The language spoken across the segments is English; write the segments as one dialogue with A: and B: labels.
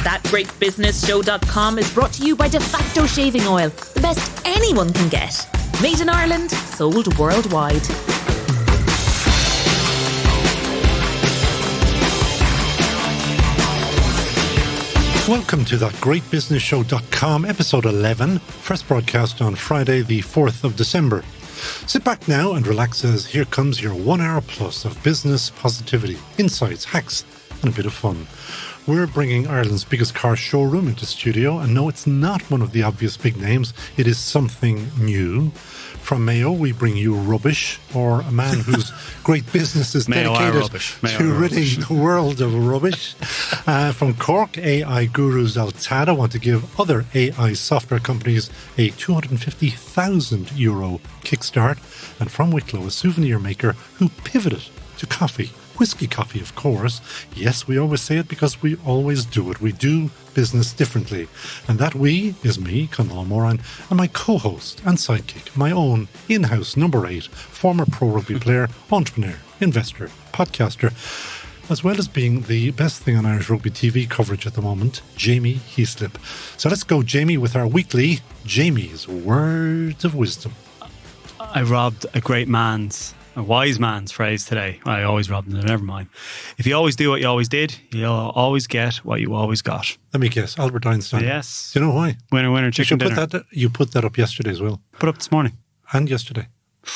A: ThatGreatBusinessShow.com is brought to you by De Facto Shaving Oil, the best anyone can get. Made in Ireland, sold worldwide.
B: Welcome to ThatGreatBusinessShow.com, episode 11, first broadcast on Friday, the 4th of December. Sit back now and relax as here comes your 1 hour plus of business positivity, insights, hacks, and a bit of fun. We're bringing Ireland's biggest car showroom into studio, and no, it's not one of the obvious big names. It is something new. From Mayo, we bring you Rubbish, or a man whose great business is dedicated to ridding the world of rubbish. From Cork, AI gurus Altada want to give other AI software companies a €250,000 kickstart. And from Wicklow, a souvenir maker who pivoted to coffee. Whiskey coffee, of course. Yes, we always say it because we always do it. We do business differently. And that we is me, Conal Moran, and my co-host and sidekick, my own in-house number 8, former pro rugby player, entrepreneur, investor, podcaster, as well as being the best thing on Irish rugby TV coverage at the moment, Jamie Heaslip. So let's go, Jamie, with our weekly Jamie's Words of Wisdom.
C: I robbed a wise man's phrase today. I always rob them, never mind. If you always do what you always did, you'll always get what you always got.
B: Let me guess, Albert Einstein.
C: Yes.
B: Do you know why?
C: Winner, chicken dinner.
B: You put that up yesterday as well.
C: Put up this morning.
B: And yesterday.
C: I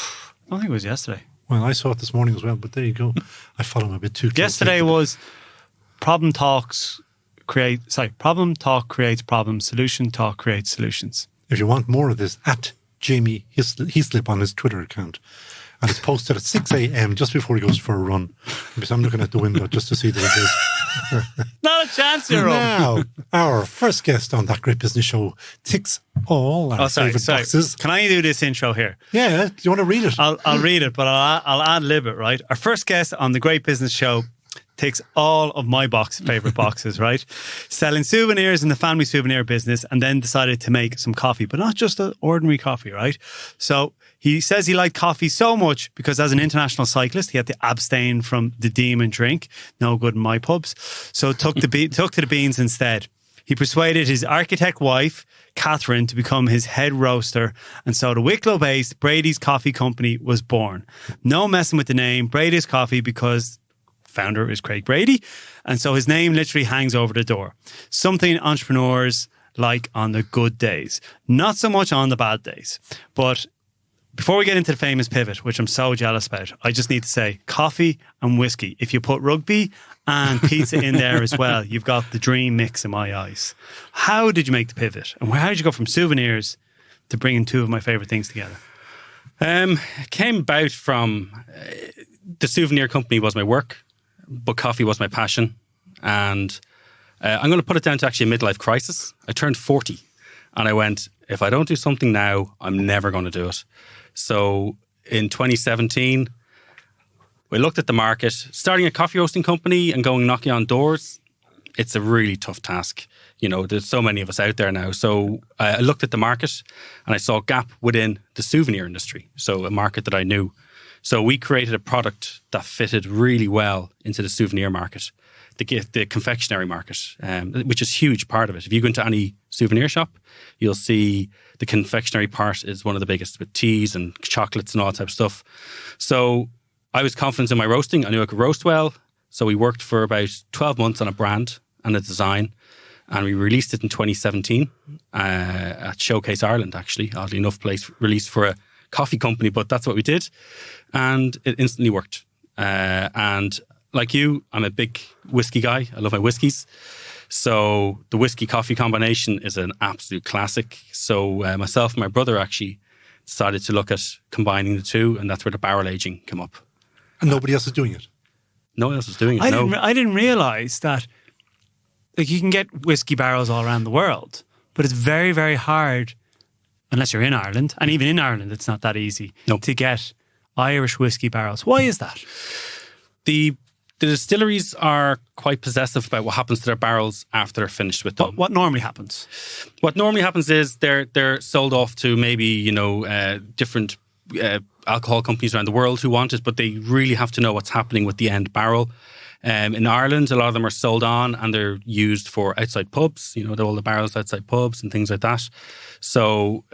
C: don't think it was yesterday.
B: Well, I saw it this morning as well, but there you go. I follow him a bit too closely.
C: Yesterday was problem talk creates problems, solution talk creates solutions.
B: If you want more of this, at Jamie Heaslip on his Twitter account. And it's posted at 6 a.m. just before he goes for a run. Because I'm looking at the window just to see that it is.
C: Not a chance, you're
B: Now, our first guest on That Great Business Show ticks all our favourite boxes.
C: Can I do this intro here?
B: Yeah, do you want to read it?
C: I'll read it, but I'll ad-lib it, right? Our first guest on The Great Business Show takes all of my favourite boxes, right? Selling souvenirs in the family souvenir business, and then decided to make some coffee, but not just an ordinary coffee, right? So he says he liked coffee so much because as an international cyclist, he had to abstain from the demon drink. No good in my pubs. So took to the beans instead. He persuaded his architect wife, Catherine, to become his head roaster. And so the Wicklow-based Brady's Coffee Company was born. No messing with the name, Brady's Coffee, because founder is Craig Brady. And so his name literally hangs over the door. Something entrepreneurs like on the good days. Not so much on the bad days. But before we get into the famous pivot, which I'm so jealous about, I just need to say coffee and whiskey. If you put rugby and pizza in there as well, you've got the dream mix in my eyes. How did you make the pivot? And how did you go from souvenirs to bringing two of my favourite things together?
D: It came about from the souvenir company was my work, but coffee was my passion. And I'm going to put it down to actually a midlife crisis. I turned 40 and I went, if I don't do something now, I'm never going to do it. So in 2017, we looked at the market. Starting a coffee roasting company and going knocking on doors, it's a really tough task. You know, there's so many of us out there now. So I looked at the market and I saw a gap within the souvenir industry. So a market that I knew. So we created a product that fitted really well into the souvenir market, the confectionery market, which is a huge part of it. If you go into any souvenir shop, you'll see the confectionery part is one of the biggest, with teas and chocolates and all that type of stuff. So I was confident in my roasting. I knew I could roast well. So we worked for about 12 months on a brand and a design. And we released it in 2017 at Showcase Ireland, actually. Oddly enough, released for a coffee company, but that's what we did. And it instantly worked. And like you, I'm a big whiskey guy. I love my whiskies. So the whiskey coffee combination is an absolute classic. So myself and my brother actually decided to look at combining the two, and that's where the barrel aging came up.
B: And nobody else is doing it?
D: No one else is doing it,
C: I didn't realise that you can get whiskey barrels all around the world, but it's very, very hard, unless you're in Ireland, and even in Ireland it's not that easy, to get Irish whiskey barrels. Why is that?
D: The distilleries are quite possessive about what happens to their barrels after they're finished with them.
C: What normally happens?
D: What normally happens is they're sold off to maybe, different alcohol companies around the world who want it, but they really have to know what's happening with the end barrel. In Ireland, a lot of them are sold on and they're used for outside pubs, all the barrels outside pubs and things like that. So,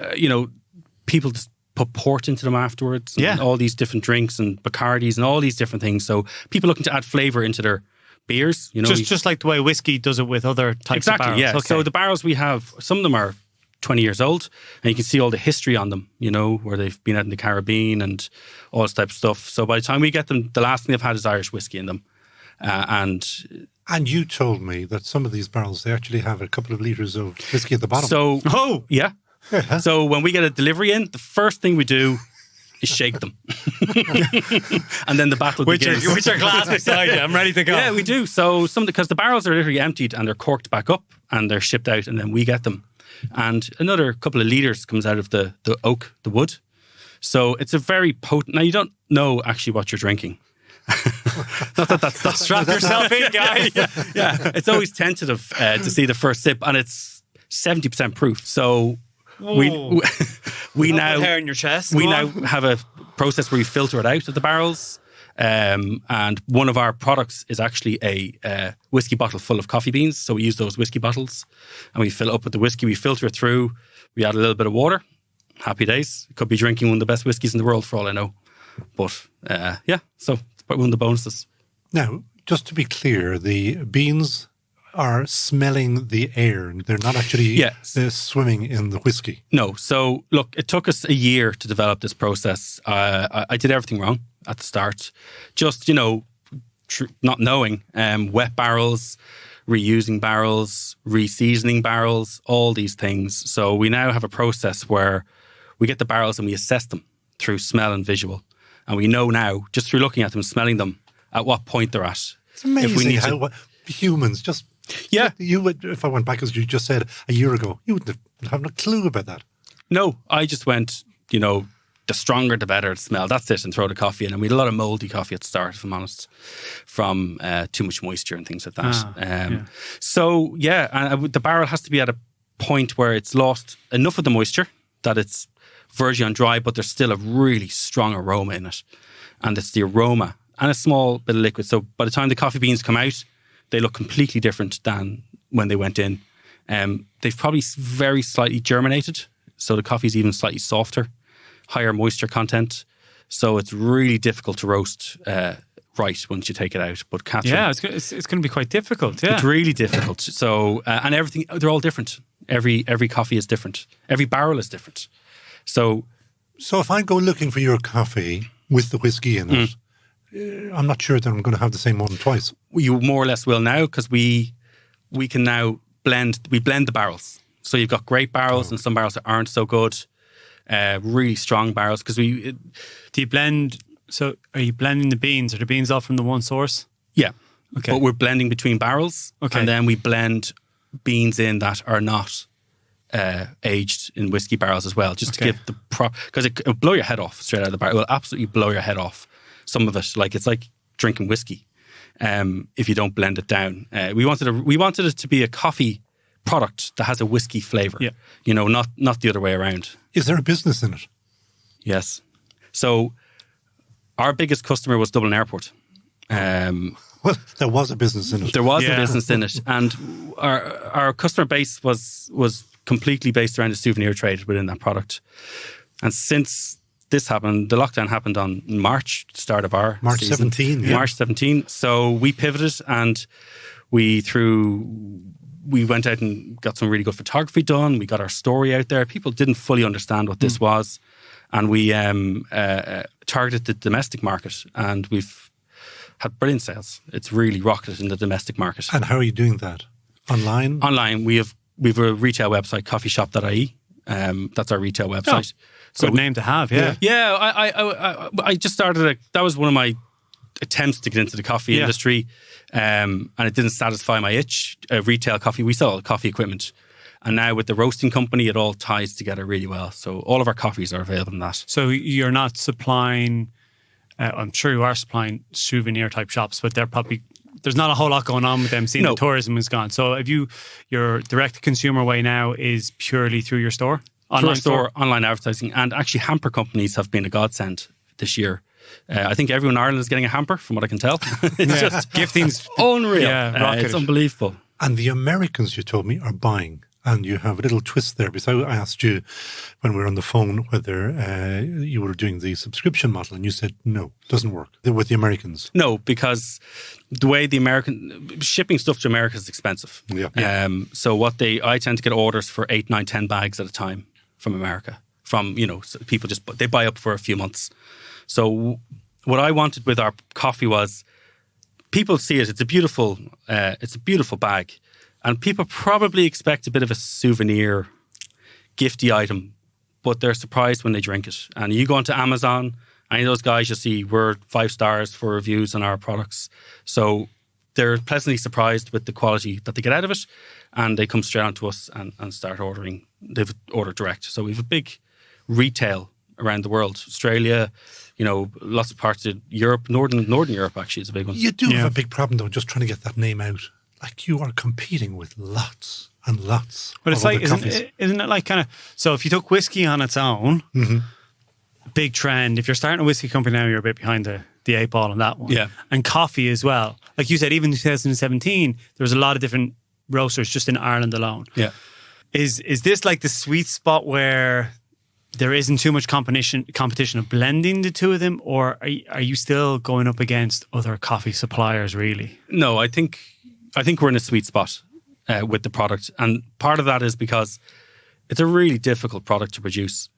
D: people just put port into them afterwards. And all these different drinks and Bacardis and all these different things. So people looking to add flavour into their beers.
C: Just like the way whiskey does it with other types of barrels.
D: Yeah. Okay. So the barrels we have, some of them are 20 years old, and you can see all the history on them, where they've been out in the Caribbean and all this type of stuff. So by the time we get them, the last thing they've had is Irish whiskey in them. And
B: you told me that some of these barrels, they actually have a couple of litres of whiskey at the bottom.
D: So, yeah. So when we get a delivery in, the first thing we do is shake them. And then the battle begins.
C: Which are glass beside you. I'm ready to go.
D: Yeah, we do. So because the barrels are literally emptied and they're corked back up and they're shipped out, and then we get them. And another couple of litres comes out of the oak, the wood. So it's a very potent... Now, you don't know actually what you're drinking. Not that's
C: strap yourself in, guys.
D: Yeah. It's always tentative to see the first sip, and it's 70% proof. So we now...
C: hair in your chest.
D: We now have a process where we filter it out of the barrels. And one of our products is actually a whiskey bottle full of coffee beans. So we use those whiskey bottles and we fill it up with the whiskey. We filter it through. We add a little bit of water. Happy days. Could be drinking one of the best whiskies in the world for all I know. But so it's one of the bonuses.
B: Now, just to be clear, the beans are smelling the air. They're not actually they're swimming in the whiskey.
D: No. So look, it took us a year to develop this process. I did everything wrong at the start. Just, not knowing wet barrels, reusing barrels, reseasoning barrels, all these things. So we now have a process where we get the barrels and we assess them through smell and visual. And we know now, just through looking at them, smelling them, at what point they're at.
B: It's amazing how humans just...
D: Yeah.
B: You would, if I went back, as you just said, a year ago, you wouldn't have no clue about that.
D: No, I just went, the stronger the better the smell. That's it, and throw the coffee in. And we had a lot of mouldy coffee at the start, if I'm honest, from too much moisture and things like that. So, and the barrel has to be at a point where it's lost enough of the moisture that it's verging on dry, but there's still a really strong aroma in it. And it's the aroma and a small bit of liquid. So by the time the coffee beans come out, they look completely different than when they went in. They've probably very slightly germinated, so the coffee's even slightly softer, higher moisture content. So it's really difficult to roast right once you take it out. But Catherine...
C: Yeah, it's going to be quite difficult, yeah.
D: It's really difficult. So, and everything, they're all different. Every coffee is different. Every barrel is different. So
B: if I go looking for your coffee with the whiskey in it, I'm not sure that I'm going to have the same one twice.
D: You more or less will now, because we can now blend the barrels. So you've got great barrels and some barrels that aren't so good, really strong barrels. Because do
C: you blend? So are you blending the beans? Are the beans all from the one source?
D: Yeah.
C: Okay.
D: But we're blending between barrels, and then we blend beans in that are not aged in whiskey barrels as well, just to give the because it'll blow your head off straight out of the barrel. It will absolutely blow your head off. Some of it, it's like drinking whiskey. If you don't blend it down, we wanted it to be a coffee product that has a whiskey flavour. Yeah. Not the other way around.
B: Is there a business in it?
D: Yes. So our biggest customer was Dublin Airport.
B: Well, there was a business in it.
D: There was a business in it, and our customer base was completely based around the souvenir trade within that product. And since this happened, the lockdown happened on March, start of our
B: March
D: season.
B: 17. Yeah.
D: March 17. So we pivoted and we went out and got some really good photography done. We got our story out there. People didn't fully understand what this was. And we targeted the domestic market, and we've had brilliant sales. It's really rocketed in the domestic market.
B: And how are you doing that? Online?
D: Online. We've a retail website, coffeeshop.ie. That's our retail website.
C: Good name to have, yeah.
D: Yeah, I just started that was one of my attempts to get into the coffee industry, and it didn't satisfy my itch. Retail coffee, we sell coffee equipment. And now with the roasting company, it all ties together really well. So all of our coffees are available in that. So
C: you're not supplying, I'm sure you are supplying souvenir type shops, but there's not a whole lot going on with them, seeing the tourism has gone. So your direct consumer way now is purely through your store?
D: Online store, online advertising, and actually hamper companies have been a godsend this year. I think everyone in Ireland is getting a hamper, from what I can tell. It's just
C: Gifting's
D: unreal.
C: Yeah,
D: It's unbelievable.
B: And the Americans, you told me, are buying. And you have a little twist there, because I asked you when we were on the phone whether you were doing the subscription model, and you said no, doesn't work with the Americans.
D: No, because the way shipping stuff to America is expensive.
B: Yeah.
D: So I tend to get orders for 8, 9, 10 bags at a time from America. From, so people they buy up for a few months. So what I wanted with our coffee was, people see it. It's a beautiful bag. And people probably expect a bit of a souvenir, gifty item, but they're surprised when they drink it. And you go onto Amazon, any of those guys, you'll see we're 5 stars for reviews on our products. So they're pleasantly surprised with the quality that they get out of it. And they come straight on to us and start ordering. They've ordered direct. So we have a big retail around the world. Australia, lots of parts of Europe, Northern Europe actually is a big one.
B: You do have a big problem, though, just trying to get that name out. Like, you are competing with lots and lots.
C: But it's like, isn't it like kind of, so if you took whiskey on its own, big trend. If you're starting a whiskey company now, you're a bit behind the 8 ball on that one.
D: Yeah.
C: And coffee as well. Like you said, even in 2017, there was a lot of different roasters just in Ireland alone.
D: Yeah.
C: Is this like the sweet spot where there isn't too much competition of blending the two of them, or are you still going up against other coffee suppliers, really?
D: No, I think we're in a sweet spot with the product. And part of that is because it's a really difficult product to produce.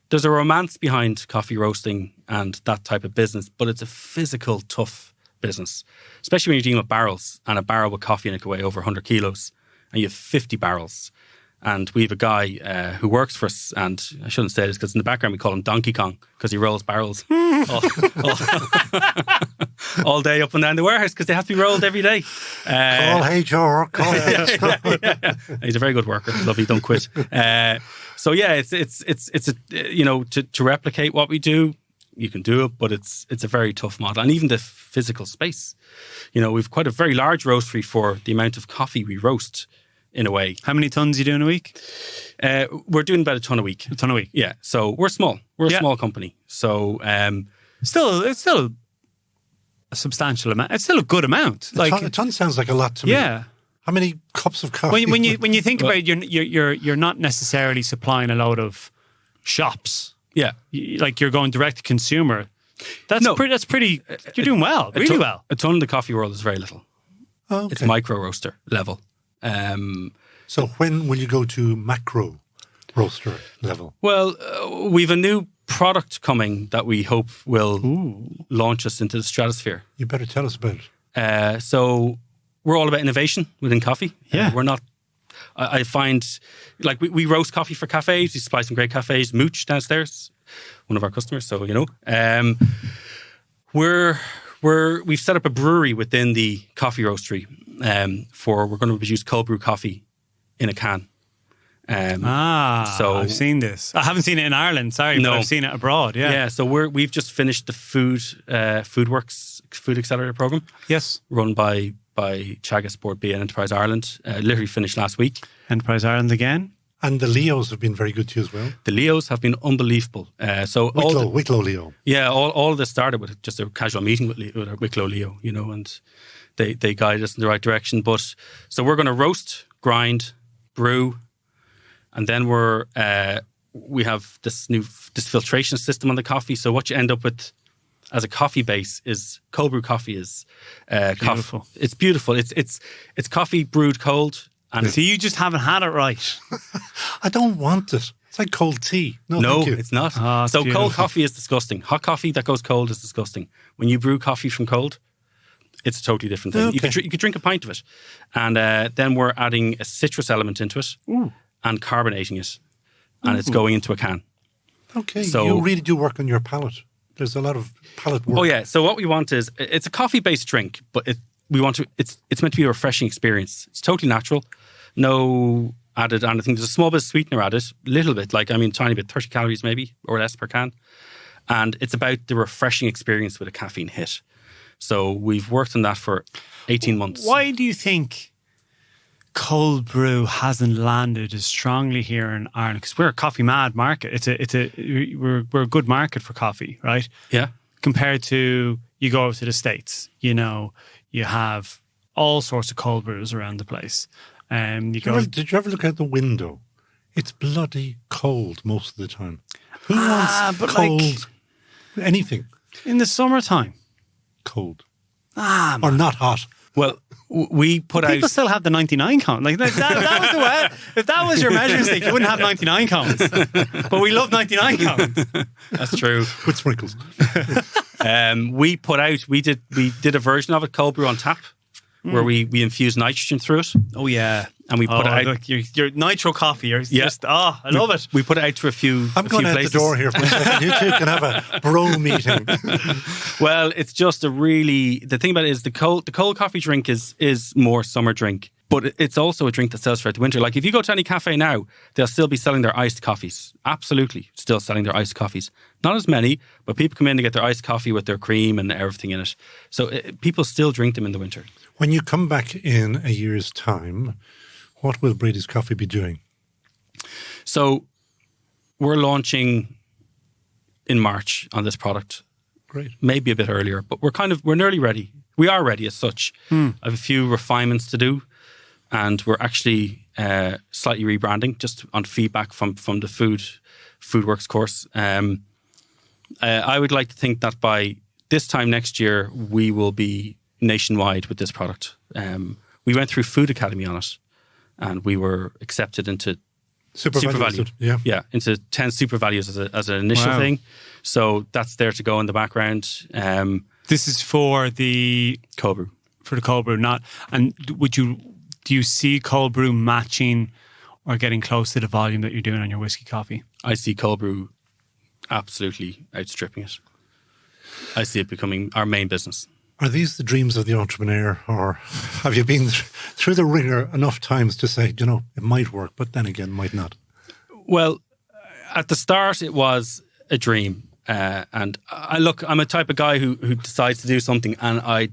D: There's a romance behind coffee roasting and that type of business, but it's a physical, tough business, especially when you're dealing with barrels, and a barrel with coffee in it can weigh over 100 kilos, and you have 50 barrels. And we have a guy who works for us, and I shouldn't say this because in the background we call him Donkey Kong because he rolls barrels all day up and down the warehouse because they have to be rolled every day.
B: Call HR. Call
D: yeah. He's a very good worker. Lovely, don't quit. So yeah, it's to replicate what we do, you can do it, but it's a very tough model, and even the physical space. We've quite a very large roastery for the amount of coffee we roast. In a way.
C: How many tons are you doing a week?
D: We're doing about a ton a week.
C: A ton a week?
D: Yeah. So we're small. We're a small company. So
C: it's still a substantial amount. It's still a good amount.
B: A ton sounds like a lot to me.
C: Yeah.
B: How many cups of coffee?
C: When you think about it, you're not necessarily supplying a load of shops.
D: Yeah.
C: Like, you're going direct to consumer. That's pretty. You're doing well. Really well.
D: A ton in the coffee world is very little.
B: Oh, okay.
D: It's micro roaster level.
B: So when will you go to macro roaster level?
D: Well, we've a new product coming that we hope will launch us into the stratosphere.
B: You better tell us about it.
D: So we're all about innovation within coffee.
C: Yeah.
D: We're not, I find, like we roast coffee for cafes. We supply some great cafes. Mooch downstairs, one of our customers. So, we've set up a brewery within the coffee roastery. We're going to produce cold brew coffee in a can.
C: So I've seen this. I haven't seen it in Ireland, sorry, but I've seen it abroad. Yeah.
D: Yeah. So we've just finished the FoodWorks Food Accelerator program.
C: Yes.
D: Run by Chagas Board B and Enterprise Ireland. Literally finished last week.
C: Enterprise Ireland again.
B: And the Leos have been very good to you as well.
D: The Leos have been unbelievable.
B: Wicklow Leo.
D: Yeah, all of this started with just a casual meeting with our Wicklow Leo, and they guided us in the right direction. But so we're going to roast, grind, brew, and then we have this filtration system on the coffee. So what you end up with as a coffee base is cold brew coffee is
C: beautiful.
D: It's beautiful. It's coffee brewed cold. And
C: so you just haven't had it right.
B: I don't want it. It's like cold tea.
D: No,
B: thank you.
D: it's not.
C: Oh,
D: so
C: beautiful.
D: cold coffee is disgusting. Hot coffee that goes cold is disgusting. When you brew coffee from cold, it's a totally different thing.
B: Okay.
D: You could drink a pint of it. And then we're adding a citrus element into it and carbonating it. And it's going into a can.
B: Okay,
D: so
B: you really do work on your palate. There's a lot of palate work.
D: Oh yeah, so what we want is, it's a coffee-based drink, but it's meant to be a refreshing experience. It's totally natural. No added anything. There's a small bit of sweetener added, a little bit, tiny bit, 30 calories maybe, or less per can. And it's about the refreshing experience with a caffeine hit. So we've worked on that for 18 months.
C: Why do you think cold brew hasn't landed as strongly here in Ireland? Because we're a coffee mad market. We're a good market for coffee, right?
D: Yeah.
C: compared to you go over to the States, you know, you have all sorts of cold brews around the place. Did
B: you ever look out the window? It's bloody cold most of the time. Who wants cold anything?
C: In the summertime.
B: Cold.
C: Or
B: not hot.
D: Well, we put
C: People
D: out...
C: still have the 99 count. Like that was the way. If that was your measuring stick, you wouldn't have 99 counts. But we love 99 counts.
D: That's true.
B: With sprinkles.
D: We did a version of it, cold brew on tap, where we infused nitrogen through it.
C: Oh, yeah.
D: And we put it out.
C: Look, your nitro coffee. I love it.
D: We put it out to a few
B: going
D: places.
B: out the door here for a second. You two can have a bro meeting.
D: Well, it's just the thing about it is the cold coffee drink is more summer drink, but it's also a drink that sells throughout the winter. Like if you go to any cafe now, they'll still be selling their iced coffees. Absolutely, still selling their iced coffees. Not as many, but people come in to get their iced coffee with their cream and everything in it. So people still drink them in the winter.
B: When you come back in a year's time, what will Brady's Coffee be doing?
D: So we're launching in March on this product.
B: Great.
D: Maybe a bit earlier, but we're nearly ready. We are ready as such. I have a few refinements to do, and we're actually slightly rebranding just on feedback from the FoodWorks course. I would like to think that by this time next year, we will be nationwide with this product. We went through Food Academy on it, and we were accepted into Super Value. Yeah, into 10 Super Values as an initial thing. So that's there to go in the background.
C: This is for the
D: cold brew.
C: For the cold brew, do you see cold brew matching or getting close to the volume that you're doing on your whiskey coffee?
D: I see cold brew absolutely outstripping it. I see it becoming our main business.
B: Are these the dreams of the entrepreneur, or have you been through the ringer enough times to say, you know, it might work, but then again, might not?
D: Well, at the start, it was a dream. And I'm a type of guy who decides to do something and I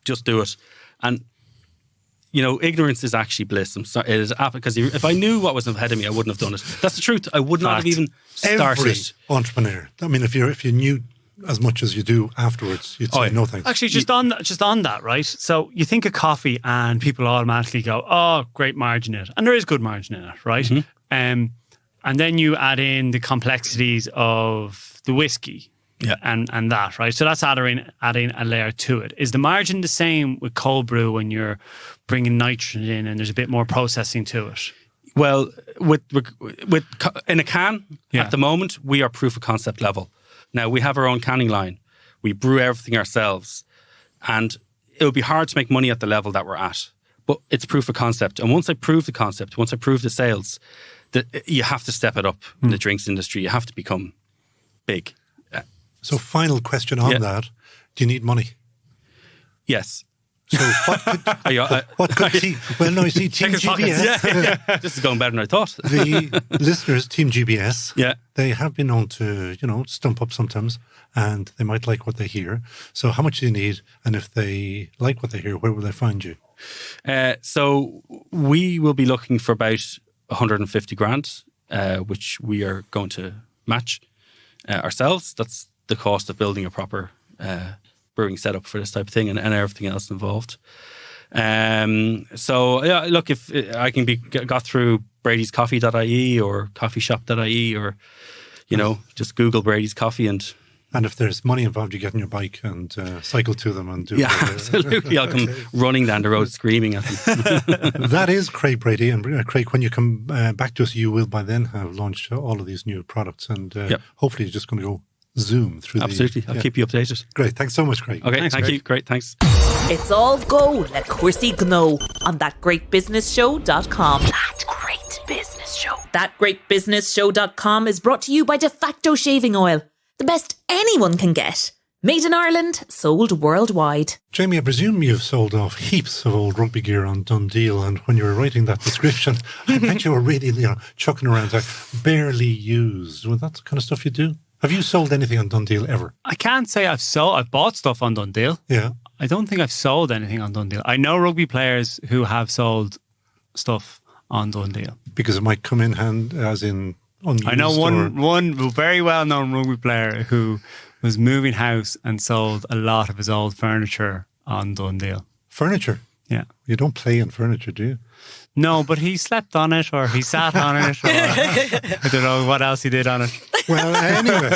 D: just do it. And, you know, ignorance is actually bliss. I'm sorry, it is because if I knew what was ahead of me, I wouldn't have done it. That's the truth. I would not have even started.
B: Every entrepreneur. I mean, if you knew as much as you do afterwards, you'd say no thanks.
C: Actually, just on that, right? So you think of coffee and people automatically go, oh, great margin in it. And there is good margin in it, right? Mm-hmm. And then you add in the complexities of the whiskey and that, right? So that's adding a layer to it. Is the margin the same with cold brew when you're bringing nitrogen in and there's a bit more processing to it?
D: Well, with in a can, at the moment, we are proof of concept level. Now, we have our own canning line. We brew everything ourselves. And it would be hard to make money at the level that we're at. But it's proof of concept. And once I prove the concept, once I prove the sales, you have to step it up in the drinks industry. You have to become big.
B: So final question on that. Do you need money?
D: Yes.
B: So what could Team GBS...
D: This is going better than I thought.
B: The listeners, Team GBS,
D: yeah,
B: they have been known to, stump up sometimes, and they might like what they hear. So how much do you need? And if they like what they hear, where will they find you?
D: So we will be looking for about 150 grand, which we are going to match ourselves. That's the cost of building a proper brewing setup for this type of thing and everything else involved. Look, if I can be got through bradyscoffee.ie or coffeeshop.ie or, just Google Brady's Coffee and
B: if there's money involved, you get on your bike and cycle to them and do
D: it. Absolutely. I'll come running down the road screaming at them.
B: That is Craig Brady. And Craig, when you come back to us, you will by then have launched all of these new products and hopefully you're just going to go zoom through.
D: Absolutely. I'll keep you updated.
B: Great. Thanks so much, Craig.
D: Okay.
C: Thanks,
D: thank
C: Craig.
D: you. Great. Thanks.
A: It's all go like Cursey Gno on thatgreatbusinessshow.com. That Great Business Show. Thatgreatbusinessshow.com is brought to you by De Facto Shaving Oil. The best anyone can get. Made in Ireland, sold worldwide.
B: Jamie, I presume you've sold off heaps of old rugby gear on Dundee, and when you were writing that description, I bet you were really chucking around like barely used. Well, that's the kind of stuff you do. Have you sold anything on Dundee ever?
C: I can't say I've bought stuff on Dundee.
B: Yeah.
C: I don't think I've sold anything on Dundee. I know rugby players who have sold stuff on Dundee.
B: Because it might come in hand as in unused.
C: I know one very well-known rugby player who was moving house and sold a lot of his old furniture on Dundee.
B: Furniture?
C: Yeah.
B: You don't play in furniture, do you?
C: No, but he slept on it or he sat on it or I don't know what else he did on it.
B: Well, anyway,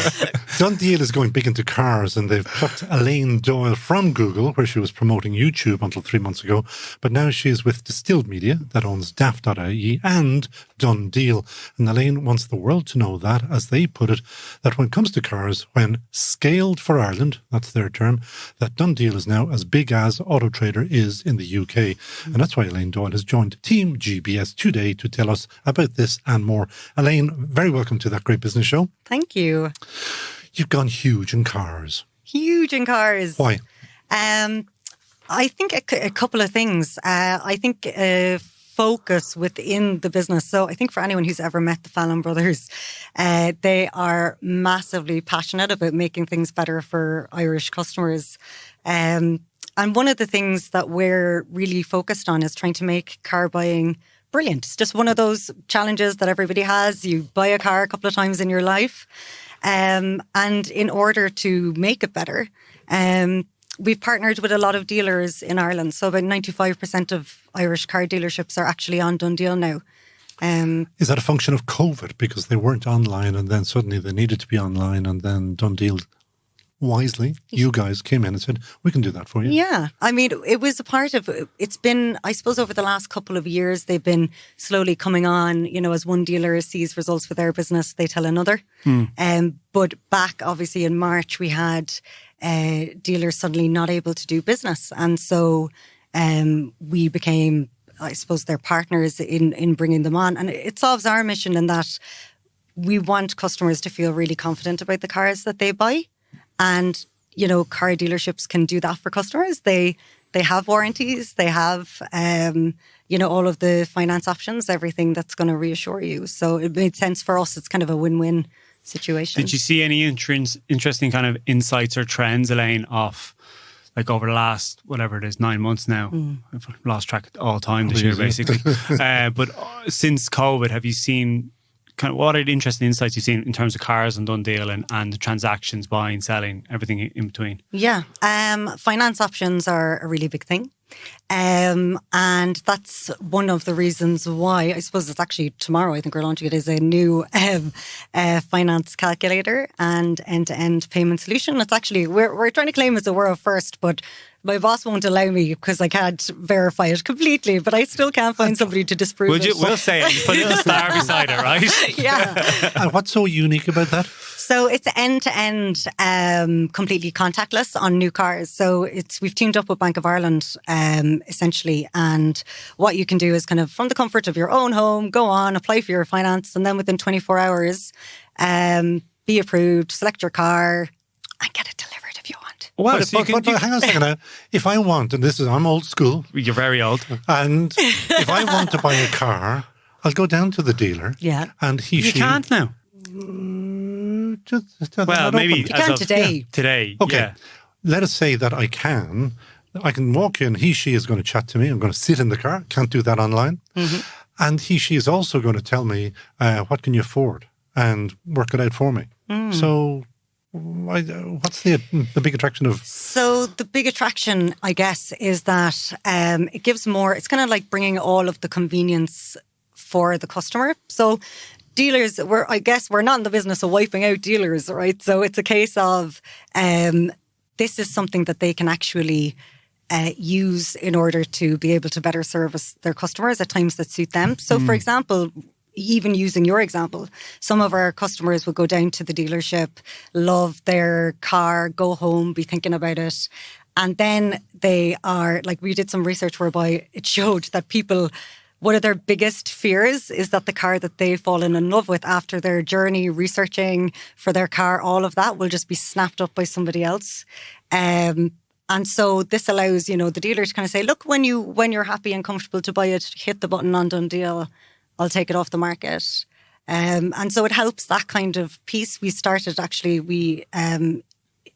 B: Dundeel is going big into cars, and they've plucked Elaine Doyle from Google, where she was promoting YouTube until 3 months ago. But now she's with Distilled Media, that owns Daft.ie and Dundeel. And Elaine wants the world to know that, as they put it, that when it comes to cars, when scaled for Ireland, that's their term, that Dundeel is now as big as Auto Trader is in the UK. And that's why Elaine Doyle has joined Team GBS today to tell us about this and more. Elaine, very welcome to That Great Business Show.
E: Thank you.
B: You've gone huge in cars.
E: Huge in cars.
B: Why?
E: I think a couple of things. I think focus within the business. So I think for anyone who's ever met the Fallon brothers, they are massively passionate about making things better for Irish customers. And one of the things that we're really focused on is trying to make car buying brilliant. It's just one of those challenges that everybody has. You buy a car a couple of times in your life. And in order to make it better, we've partnered with a lot of dealers in Ireland. So about 95% of Irish car dealerships are actually on Dundeel now.
B: Is that a function of COVID? Because they weren't online and then suddenly they needed to be online, and then Dundeel wisely, you guys came in and said, we can do that for you.
E: Yeah. I mean, it was a part of, it's been, I suppose over the last couple of years, they've been slowly coming on, you know, as one dealer sees results for their business, they tell another. But back obviously in March, we had dealers suddenly not able to do business. And so we became, I suppose, their partners in bringing them on. And it solves our mission in that we want customers to feel really confident about the cars that they buy. And, you know, car dealerships can do that for customers. They have warranties, they have, you know, all of the finance options, everything that's going to reassure you. So it made sense for us. It's kind of a win-win situation.
C: Did you see any interesting kind of insights or trends, Elaine, off like over the last, whatever it is, 9 months now? I've lost track of all time this year, basically. But since COVID, have you seen kind of what are the interesting insights you've seen in terms of cars and Dundeel and the transactions, buying, selling, everything in between? Yeah.
E: Finance options are a really big thing. And that's one of the reasons why, I suppose it's actually tomorrow, I think we're launching it, is a new finance calculator and end-to-end payment solution. It's actually, we're trying to claim it's a world first, but my boss won't allow me because I can't verify it completely, but I still can't find somebody to disprove it.
C: We'll say it, put a little star beside it, right?
E: Yeah.
B: And what's so unique about that?
E: So it's end-to-end, completely contactless on new cars. So we've teamed up with Bank of Ireland, essentially. And what you can do is kind of from the comfort of your own home, go on, apply for your finance, and then within 24 hours, be approved, select your car, and get it delivered if you want.
B: Well, but hang on a second now. If I want, and I'm old school.
C: You're very old.
B: And if I want to buy a car, I'll go down to the dealer.
E: Yeah.
B: And
C: You can't now. Well, maybe
E: you can today.
C: Yeah. Today.
B: Okay.
C: Yeah.
B: Let us say that I can walk in, she is going to chat to me. I'm going to sit in the car. Can't do that online. Mm-hmm. And she is also going to tell me, what can you afford? And work it out for me. So what's the big attraction of? So
E: the big attraction, I guess, is that it gives more, it's kind of like bringing all of the convenience for the customer. So dealers, we're not in the business of wiping out dealers, right? So it's a case of this is something that they can actually use in order to be able to better service their customers at times that suit them. So for example, even using your example, some of our customers will go down to the dealership, love their car, go home, be thinking about it. And then they are, like we did some research whereby it showed that people, one of their biggest fears is that the car that they've fallen in love with after their journey, researching for their car, all of that will just be snapped up by somebody else. And so this allows, the dealer to kind of say, look, when you're happy and comfortable to buy it, hit the button on Dundeel, I'll take it off the market. And so it helps that kind of piece. We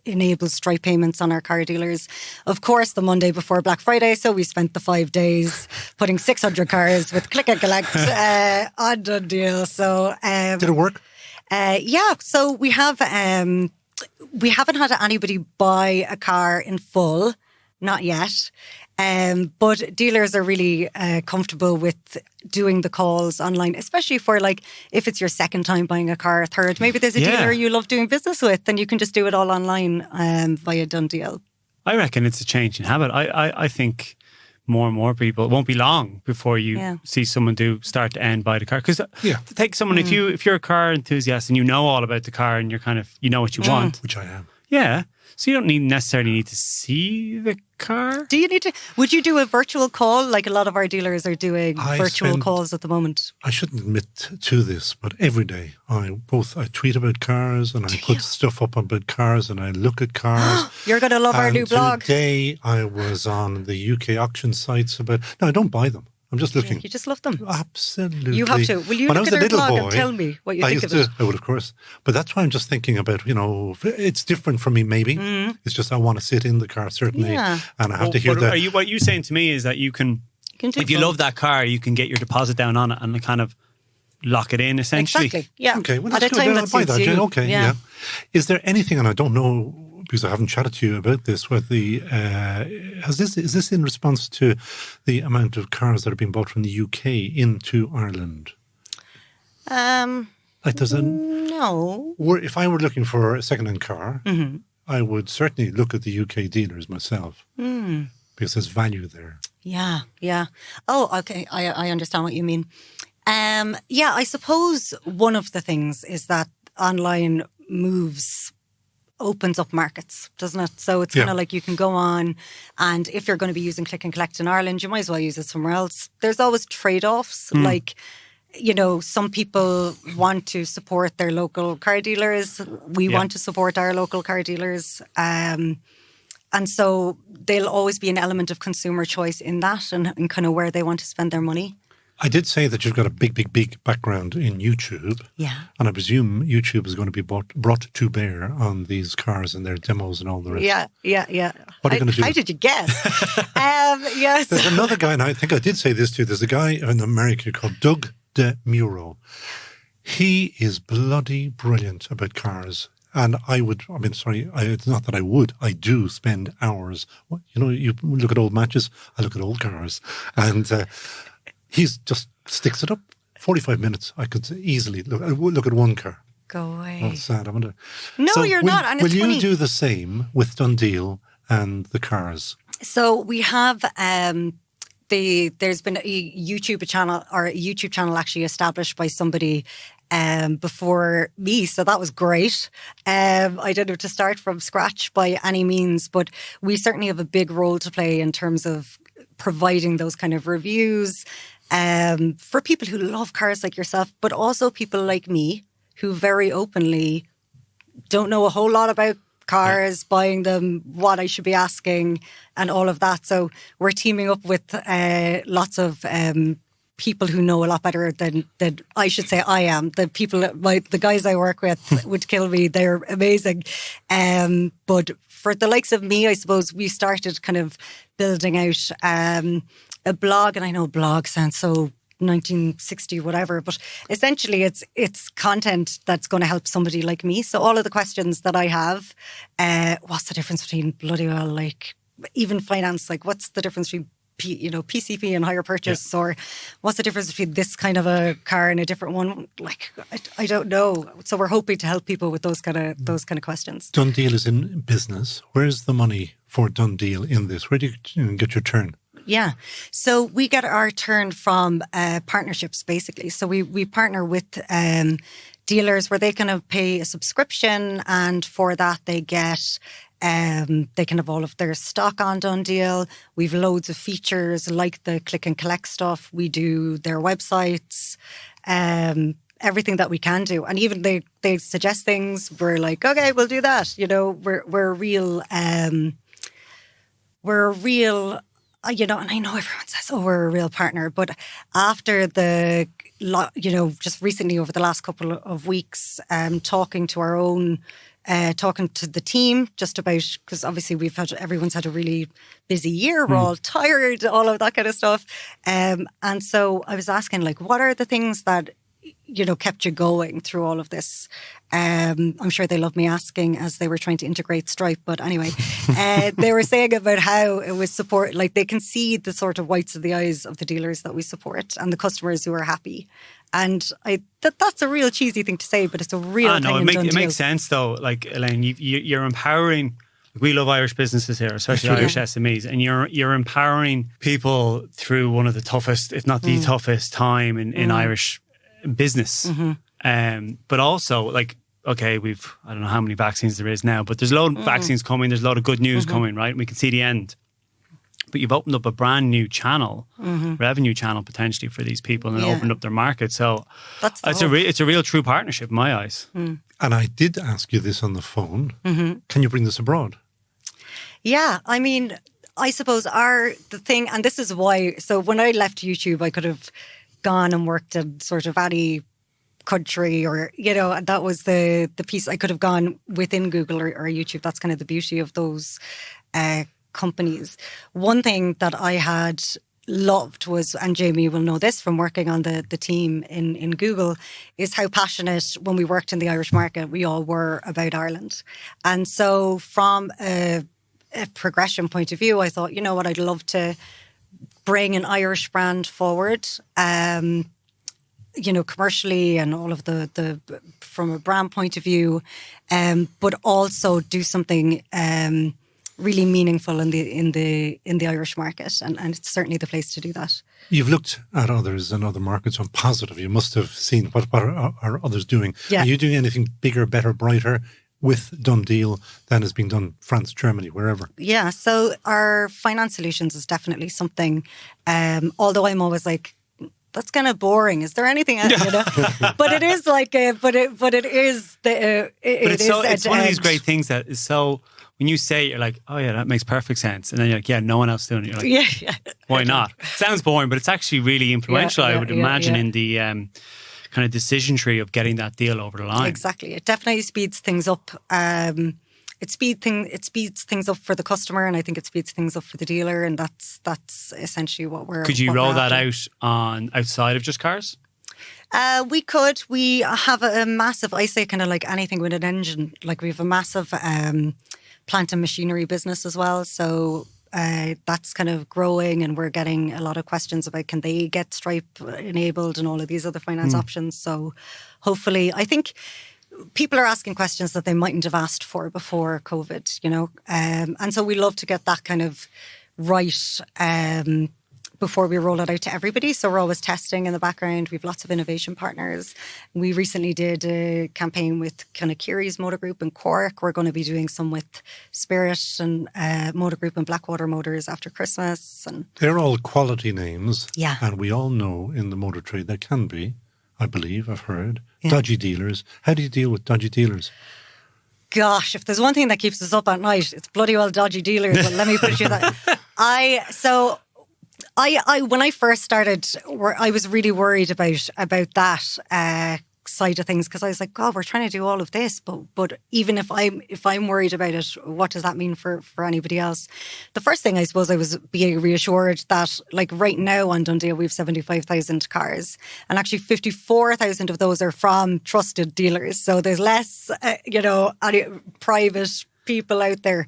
E: enable Stripe payments on our car dealers. Of course, the Monday before Black Friday, so we spent the 5 days putting 600 cars with click and collect on Dundeel. So,
B: did it work?
E: Yeah. So we have We haven't had anybody buy a car in full, not yet. But dealers are really comfortable with doing the calls online, especially for like if it's your second time buying a car, third. Maybe there's a dealer you love doing business with, and you can just do it all online via Done Deal.
C: I reckon it's a change in habit. I think more and more people, it won't be long before you see someone do start to end buy the car. Because to take someone, if you're a car enthusiast and you know all about the car and you're kind of, you know what you want.
B: Which I am.
C: Yeah. So you don't necessarily need to see the car.
E: Do you need to? Would you do a virtual call? Like a lot of our dealers are doing virtual calls at the moment.
B: I shouldn't admit to this, but every day I tweet about cars and I put stuff up about cars and I look at cars.
E: You're going to love our new blog.
B: Today I was on the UK auction sites about. No, I don't buy them. I'm just looking.
E: You just love them.
B: Absolutely.
E: You have to. Will you look at their blog and tell me what you think of it?
B: I would, of course. But that's why I'm just thinking about, it's different for me maybe. It's just I want to sit in the car, certainly. And I have to hear that.
C: What you're saying to me is that you can if you love that car, you can get your deposit down on it and kind of lock it in, essentially.
E: Exactly, yeah.
B: Okay, well, that's good. I'll buy that.
E: You.
B: Okay, yeah. Is there anything, and I don't know, because I haven't chatted to you about this, with the is this in response to the amount of cars that are being bought from the UK into Ireland? Like
E: no.
B: If I were looking for a second-hand car, I would certainly look at the UK dealers myself because there's value there.
E: Yeah. Oh, okay. I understand what you mean. I suppose one of the things is that online opens up markets, doesn't it? So it's kind of like you can go on, and if you're going to be using Click and Collect in Ireland, you might as well use it somewhere else. There's always trade-offs. Like, some people want to support their local car dealers. We want to support our local car dealers. And so there'll always be an element of consumer choice in that and kind of where they want to spend their money.
B: I did say that you've got a big background in YouTube.
E: Yeah.
B: And I presume YouTube is going to be brought to bear on these cars and their demos and all the rest.
E: Yeah.
B: What are you going to do?
E: How did you guess? Yes.
B: There's another guy, and I think I did say this too. There's a guy in America called Doug DeMuro. He is bloody brilliant about cars. And it's not that I would. I do spend hours. You look at old matches, I look at old cars. And he's just sticks it up. 45 minutes, I could easily look at one car.
E: Go away.
B: That's sad.
E: You're not. And it's
B: will
E: funny.
B: You do the same with Done Deal and the cars?
E: So we have there's been a YouTube channel actually established by somebody before me, so that was great. I didn't have to start from scratch by any means, but we certainly have a big role to play in terms of providing those kind of reviews for people who love cars like yourself, but also people like me who very openly don't know a whole lot about cars, buying them, what I should be asking, and all of that. So we're teaming up with lots of people who know a lot better than I should say I am. The guys I work with would kill me. They're amazing. But for the likes of me, I suppose we started kind of building out a blog, and I know blog sounds so 1960 whatever, but essentially it's content that's going to help somebody like me. So all of the questions that I have, what's the difference between bloody well, like even finance, like what's the difference between PCP and hire purchase, or what's the difference between this kind of a car and a different one? Like I don't know. So we're hoping to help people with those kind of questions.
B: Done Deal is in business. Where's the money for Done Deal in this? Where do you get your turn?
E: Yeah. So we get our turn from partnerships, basically. So we partner with dealers where they kind of pay a subscription, and for that they get they can have all of their stock on Done Deal. We've loads of features like the Click and Collect stuff. We do their websites, everything that we can do. And even they suggest things. We're like, okay, we'll do that. We're a real, and I know everyone says, oh, we're a real partner. But after just recently over the last couple of weeks, talking to the team just about, because obviously everyone's had a really busy year. We're all tired, all of that kind of stuff. And so I was asking, like, what are the things that kept you going through all of this? I'm sure they love me asking as they were trying to integrate Stripe. But anyway, they were saying about how it was support, like they can see the sort of whites of the eyes of the dealers that we support and the customers who are happy. And that's a real cheesy thing to say, but it's a real thing.
C: It makes sense though. Like Elaine, you're empowering. We love Irish businesses here, especially Irish SMEs, and you're empowering people through one of the toughest, if not the toughest, time in Irish business. But also, like, okay, I don't know how many vaccines there is now, but there's a load of vaccines coming. There's a lot of good news coming, right? And we can see the end. But you've opened up a brand new channel, revenue channel potentially for these people, and opened up their market. So it's a real true partnership in my eyes.
B: And I did ask you this on the phone. Can you bring this abroad?
E: Yeah, I mean, I suppose the thing, and this is why, so when I left YouTube, I could have gone and worked in sort of any country or, that was the piece. I could have gone within Google or YouTube. That's kind of the beauty of those companies. One thing that I had loved was, and Jamie will know this from working on the team in Google, is how passionate when we worked in the Irish market we all were about Ireland. And so from a progression point of view, I thought, what, I'd love to bring an Irish brand forward, commercially and all of the from a brand point of view, but also do something really meaningful in the Irish market, and it's certainly the place to do that.
B: You've looked at others and other markets on positive. You must have seen what are others doing.
E: Yeah.
B: Are you doing anything bigger, better, brighter with Done Deal than has been done France, Germany, wherever?
E: Yeah, so our finance solutions is definitely something, although I'm always like, that's kind of boring. Is there anything else? But it is like,
C: it's one of these great things that is so, when you say it, you're like, oh yeah, that makes perfect sense. And then you're like, yeah, no one else doing it. You're like,
E: yeah.
C: Why not? It sounds boring, but it's actually really influential, I would imagine, in the kind of decision tree of getting that deal over the line.
E: Exactly. It definitely speeds things up. It speeds things up for the customer, and I think it speeds things up for the dealer, and that's essentially what we're.
C: Could you roll that out outside of just cars?
E: We could. We have a massive, I say kind of like anything with an engine, like we have a massive plant and machinery business as well. So that's kind of growing, and we're getting a lot of questions about can they get Stripe enabled and all of these other finance options. So hopefully, I think people are asking questions that they mightn't have asked for before COVID, and so we love to get that kind of right before we roll it out to everybody. So we're always testing in the background. We have lots of innovation partners. We recently did a campaign with kind of Curie's Motor Group in Cork. We're going to be doing some with Spirit and Motor Group and Blackwater Motors after Christmas. And
B: they're all quality names.
E: Yeah.
B: And we all know in the motor trade there can be, I believe, I've heard, dodgy dealers. How do you deal with dodgy dealers?
E: Gosh, if there's one thing that keeps us up at night, it's bloody well dodgy dealers. But let me put you that. I when I first started, I was really worried about that side of things, because I was like, God, we're trying to do all of this, but even if I'm worried about it, what does that mean for anybody else? The first thing I suppose I was being reassured that, like, right now on Dundee we have 75,000 cars, and actually 54,000 of those are from trusted dealers. So there's less, private people out there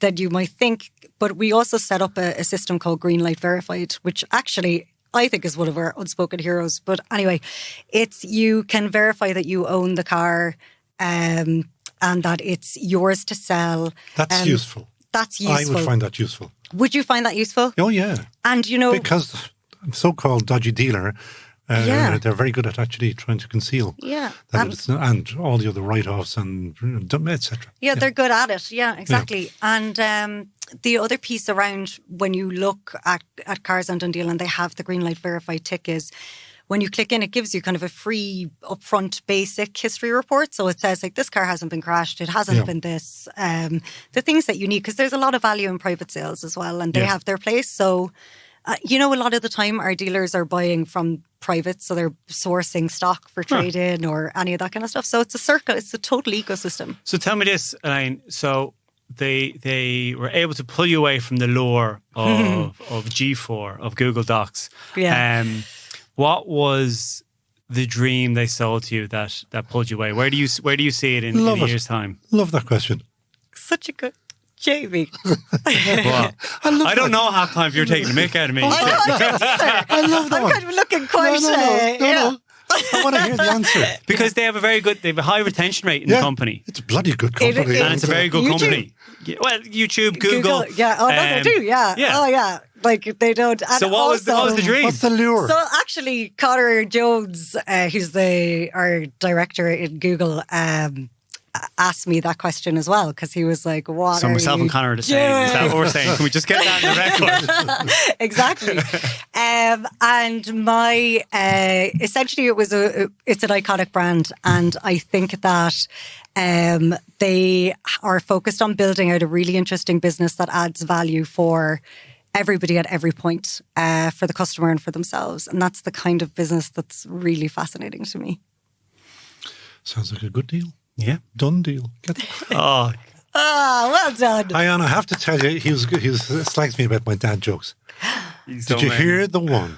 E: that you might think. But we also set up a system called Green Light Verified, which actually I think is one of our unspoken heroes. But anyway, it's you can verify that you own the car and that it's yours to sell.
B: That's useful.
E: That's useful.
B: I would find that useful.
E: Would you find that useful?
B: Oh, yeah.
E: And,
B: because so-called dodgy dealer, they're very good at actually trying to conceal.
E: Yeah.
B: And all the other write-offs and etc.
E: Yeah, they're good at it. Yeah, exactly. Yeah. And the other piece around when you look at cars on Dundee and they have the Green Light Verified tick is when you click in, it gives you kind of a free upfront basic history report. So it says, like, this car hasn't been crashed. It hasn't been this. The things that you need, because there's a lot of value in private sales as well, and they have their place. So, a lot of the time our dealers are buying from private, so they're sourcing stock for trade-in or any of that kind of stuff. So it's a circle. It's a total ecosystem.
C: So tell me this, Elaine. So they were able to pull you away from the lure of G4, of Google Docs.
E: Yeah.
C: what was the dream they sold to you that pulled you away? Where do you see it in a year's time?
B: Love that question.
E: Such a good Jamie.
C: What? I don't know half time if you're taking the mick out of me.
B: I love that
E: I'm
B: one.
E: kind of looking quite.
B: No. I want to hear the answer.
C: Because they have a high retention rate in the company.
B: It's a bloody good company.
C: And it's a very good
E: YouTube.
C: company. Yeah, well, YouTube, Google.
E: Yeah, they do, yeah. Oh, yeah. Like, they don't. And
C: so what was the dream?
B: What's the lure?
E: So actually, Connor Jones, who's our director in Google, asked me that question as well, because he was like, what
C: So
E: are
C: myself
E: you
C: and Connor are the same. Is that what we're saying? Can we just get that in the record?
E: Exactly. And my essentially it's an iconic brand, and I think that they are focused on building out a really interesting business that adds value for everybody at every point, for the customer and for themselves. And that's the kind of business that's really fascinating to me.
B: Sounds like a good deal.
C: Yeah.
B: Done deal.
C: Oh,
E: well done.
B: Ian, I have to tell you, he slags me about my dad jokes. Did you hear the one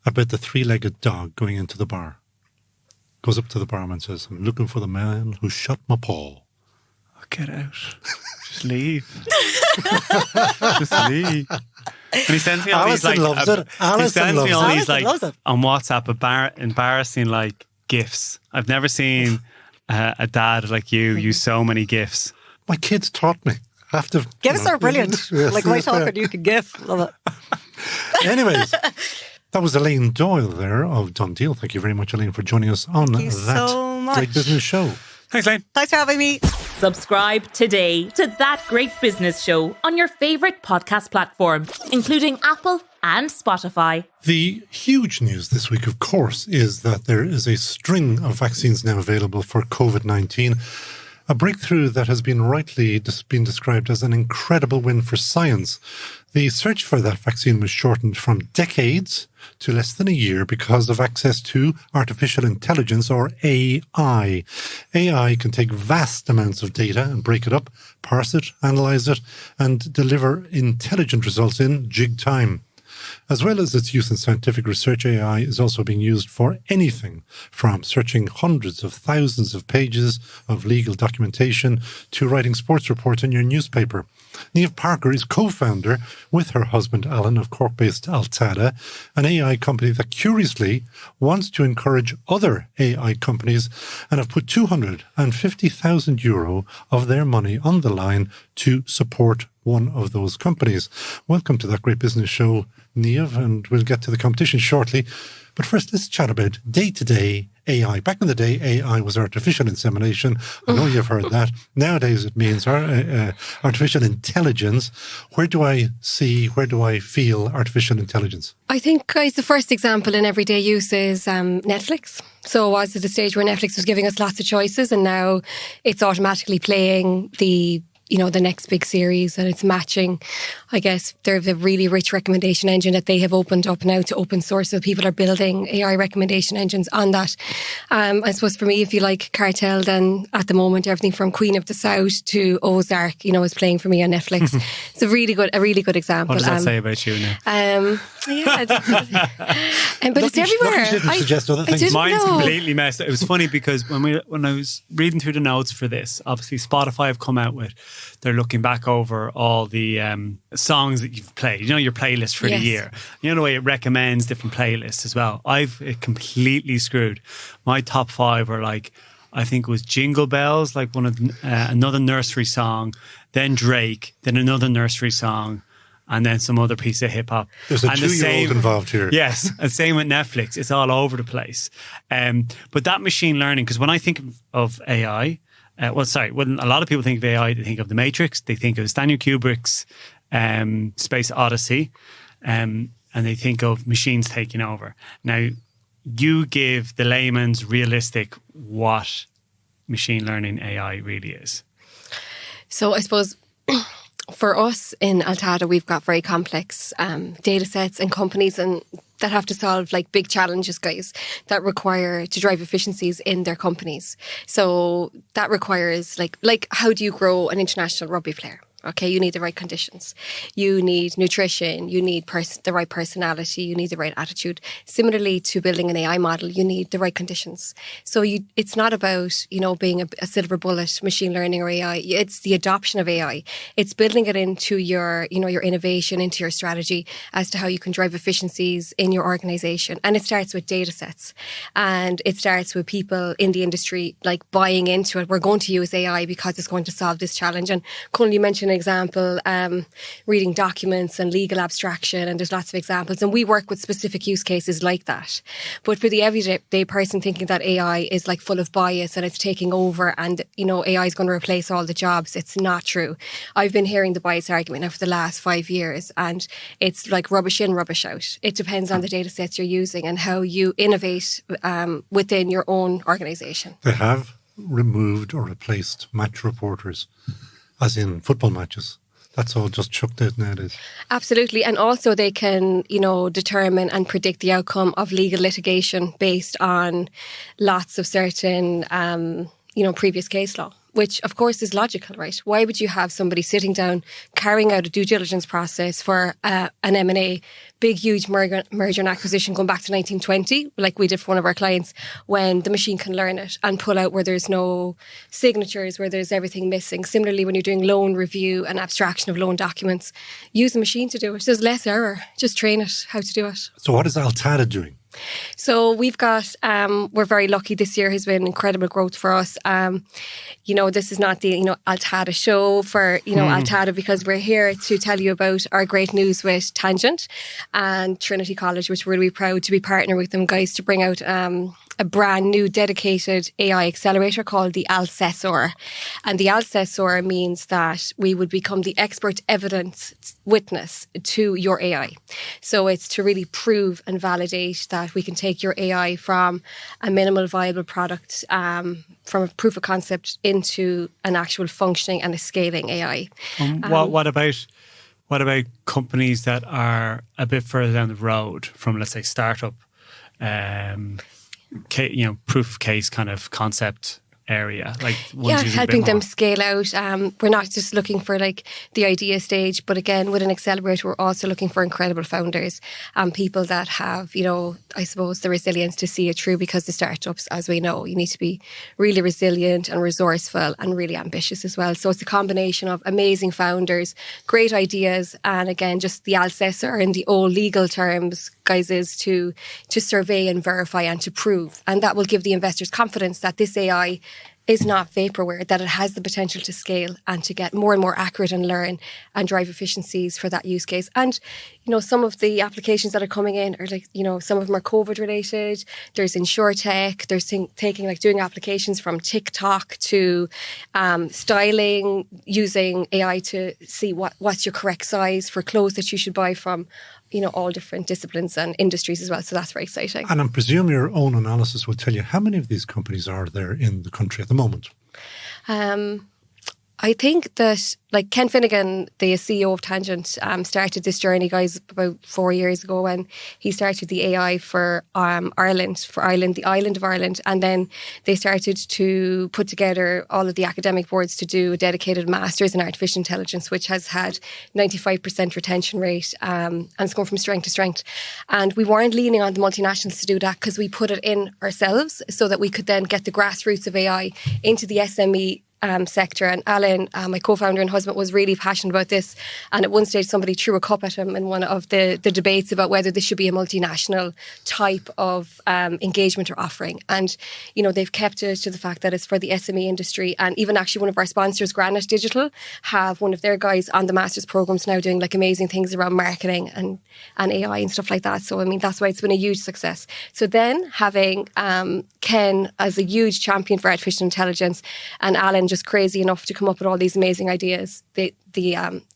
B: about the three-legged dog going into the bar? Goes up to the barman and says, I'm looking for the man who shot my paw.
C: Oh, get out. Just leave. Just leave. And he sends me all
B: Alison
C: these
B: loves it.
C: He sends me all these
E: Alison loves it.
C: on WhatsApp embarrassing gifs. I've never seen a dad like you use so many gifs.
B: My kids taught me. I have to.
E: Gifs are brilliant.
B: Yes,
E: Like, why talk when you can gif? Love it.
B: Anyways, that was Elaine Doyle there of Done Deal. Thank you very much, Elaine, for joining us on
E: you
B: that
E: so much.
B: Great Business Show.
C: Thanks, Lane.
E: Thanks for having me.
A: Subscribe today to That Great Business Show on your favourite podcast platform, including Apple and Spotify.
B: The huge news this week, of course, is that there is a string of vaccines now available for COVID-19. A breakthrough that has been rightly been described as an incredible win for science. The search for that vaccine was shortened from decades to less than a year because of access to artificial intelligence, or AI. AI can take vast amounts of data and break it up, parse it, analyze it, and deliver intelligent results in jig time. As well as its use in scientific research, AI is also being used for anything from searching hundreds of thousands of pages of legal documentation to writing sports reports in your newspaper. Niamh Parker is co-founder with her husband Alan of Cork-based Altada, an AI company that curiously wants to encourage other AI companies and have put €250,000 of their money on the line to support one of those companies. Welcome to That Great Business Show, Niamh, and we'll get to the competition shortly. But first, let's chat about day-to-day AI. Back in the day, AI was artificial insemination. I know you've heard that. Nowadays, it means artificial intelligence. Where do I feel artificial intelligence?
F: I think, guys, the first example in everyday use is Netflix. So it was at the stage where Netflix was giving us lots of choices, and now it's automatically playing the next big series, and it's matching. I guess there's a really rich recommendation engine that they have opened up now to open source, so people are building AI recommendation engines on that. I suppose for me, if you like Cartel, then at the moment everything from Queen of the South to Ozark, is playing for me on Netflix. It's a really good example.
C: What does that say about you now?
F: But it's everywhere.
B: You didn't suggest other things.
C: Mine's completely messed up. It was funny because when I was reading through the notes for this, obviously Spotify have come out with, they're looking back over all the songs that you've played, your playlist for the year. The way it recommends different playlists as well. I've completely screwed. My top 5 are I think it was Jingle Bells, one of another nursery song, then Drake, then another nursery song, and then some other piece of hip hop.
B: There's a 2-year-old involved here.
C: Yes, and same with Netflix. It's all over the place. But that machine learning, because when I think of AI, when a lot of people think of AI, they think of The Matrix, they think of Stanley Kubrick's Space Odyssey, and they think of machines taking over. Now, you give the layman's realistic what machine learning AI really is.
F: So I suppose for us in Altada, we've got very complex data sets and companies that have to solve big challenges, guys, that require to drive efficiencies in their companies. So that requires like how do you grow an international rugby player? Okay, you need the right conditions. You need nutrition. You need the right personality. You need the right attitude. Similarly to building an AI model, you need the right conditions. So it's not about, being a silver bullet machine learning or AI. It's the adoption of AI. It's building it into your, your innovation, into your strategy as to how you can drive efficiencies in your organization. And it starts with data sets. And it starts with people in the industry like buying into it. We're going to use AI because it's going to solve this challenge. And Colin, you mentioned an example, reading documents and legal abstraction, and there's lots of examples. And we work with specific use cases like that. But for the everyday person thinking that AI is like full of bias and it's taking over and, AI is going to replace all the jobs, it's not true. I've been hearing the bias argument now for the last 5 years, and it's like rubbish in, rubbish out. It depends on the data sets you're using and how you innovate within your own organisation.
B: They have removed or replaced match reporters, as in football matches. That's all just chucked out nowadays.
F: Absolutely. And also they can, determine and predict the outcome of legal litigation based on lots of certain, previous case law, which of course is logical, right? Why would you have somebody sitting down, carrying out a due diligence process for an M&A, big, huge merger and acquisition going back to 1920, like we did for one of our clients, when the machine can learn it and pull out where there's no signatures, where there's everything missing. Similarly, when you're doing loan review and abstraction of loan documents, use the machine to do it. There's less error. Just train it how to do it.
B: So what is Altada doing?
F: So we've got, we're very lucky this year has been incredible growth for us. This is not the, Altada show for, Altada, because we're here to tell you about our great news with Tangent and Trinity College, which we're really proud to be partnering with them guys to bring out a brand new dedicated AI accelerator called the Alcessor. And the Alcessor means that we would become the expert evidence witness to your AI. So it's to really prove and validate that we can take your AI from a minimal viable product, from a proof of concept into an actual functioning and a scaling AI.
C: What about companies that are a bit further down the road from, let's say, startup, proof of case kind of concept area, like
F: helping them scale out. We're not just looking for like the idea stage, but again, with an accelerator, we're also looking for incredible founders and people that have, I suppose, the resilience to see it through, because the startups, as we know, you need to be really resilient and resourceful and really ambitious as well. So it's a combination of amazing founders, great ideas, and again, just the Alcessor in the old legal terms, guys, is to survey and verify and to prove. And that will give the investors confidence that this AI is not vaporware, that it has the potential to scale and to get more and more accurate and learn and drive efficiencies for that use case. And, some of the applications that are coming in are like, some of them are COVID related. There's InsurTech. There's doing applications from TikTok to styling, using AI to see what's your correct size for clothes that you should buy from, all different disciplines and industries as well. So that's very exciting.
B: And I presume your own analysis will tell you how many of these companies are there in the country at the moment?
F: I think that, like Ken Finnegan, the CEO of Tangent, started this journey, guys, about 4 years ago when he started the AI for Ireland, the island of Ireland. And then they started to put together all of the academic boards to do a dedicated master's in artificial intelligence, which has had 95% retention rate, and it's gone from strength to strength. And we weren't leaning on the multinationals to do that because we put it in ourselves so that we could then get the grassroots of AI into the SME sector. And Alan, my co-founder and husband, was really passionate about this. And at one stage, somebody threw a cup at him in one of the debates about whether this should be a multinational type of engagement or offering. And, they've kept it to the fact that it's for the SME industry. And even actually one of our sponsors, Granite Digital, have one of their guys on the master's programs now doing like amazing things around marketing and AI and stuff like that. So, that's why it's been a huge success. So then having Ken as a huge champion for artificial intelligence and Alan just crazy enough to come up with all these amazing ideas, the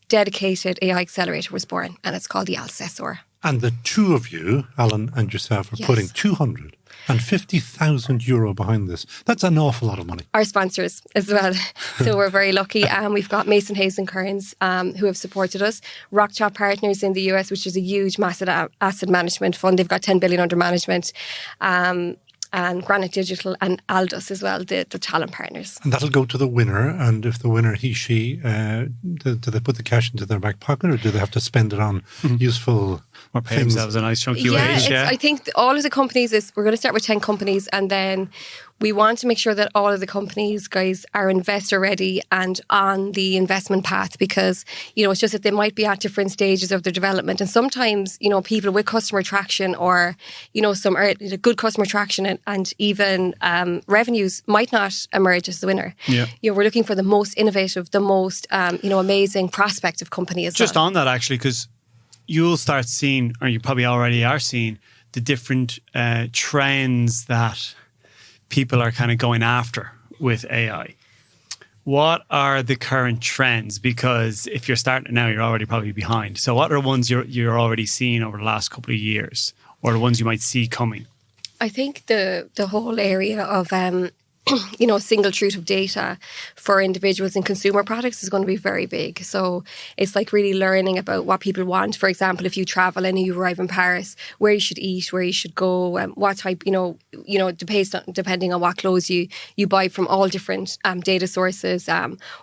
F: dedicated AI accelerator was born, and it's called the Alcessor.
B: And the two of you, Alan and yourself, are putting €250,000 behind this. That's an awful lot of money.
F: Our sponsors as well. So we're very lucky. We've got Mason Hayes and Kearns who have supported us. Rockchop Partners in the US, which is a huge, massive asset management fund. They've got 10 billion under management. and Granite Digital and Aldus as well, the talent partners.
B: And that'll go to the winner. And if the winner, he, she, do they put the cash into their back pocket, or do they have to spend it on useful
C: Or pay
B: things?
C: themselves a nice chunky
F: Yeah,
C: wage. Yeah.
F: I think all of the companies we're going to start with 10 companies, and then we want to make sure that all of the companies, guys, are investor ready and on the investment path, because, it's just that they might be at different stages of their development. And sometimes, people with customer traction or, some good customer traction and even revenues might not emerge as the winner.
C: Yeah.
F: We're looking for the most innovative, the most, amazing prospective company as
C: Just
F: well.
C: on that, actually, because you'll start seeing, or you probably already are seeing, the different trends that people are kind of going after with AI. What are the current trends? Because if you're starting now, you're already probably behind. So what are the ones you're already seeing over the last couple of years, or the ones you might see coming?
F: I think the whole area of single truth of data for individuals in consumer products is going to be very big. So it's like really learning about what people want. For example, if you travel and you arrive in Paris, where you should eat, where you should go, what type, depending on what clothes you buy from all different data sources,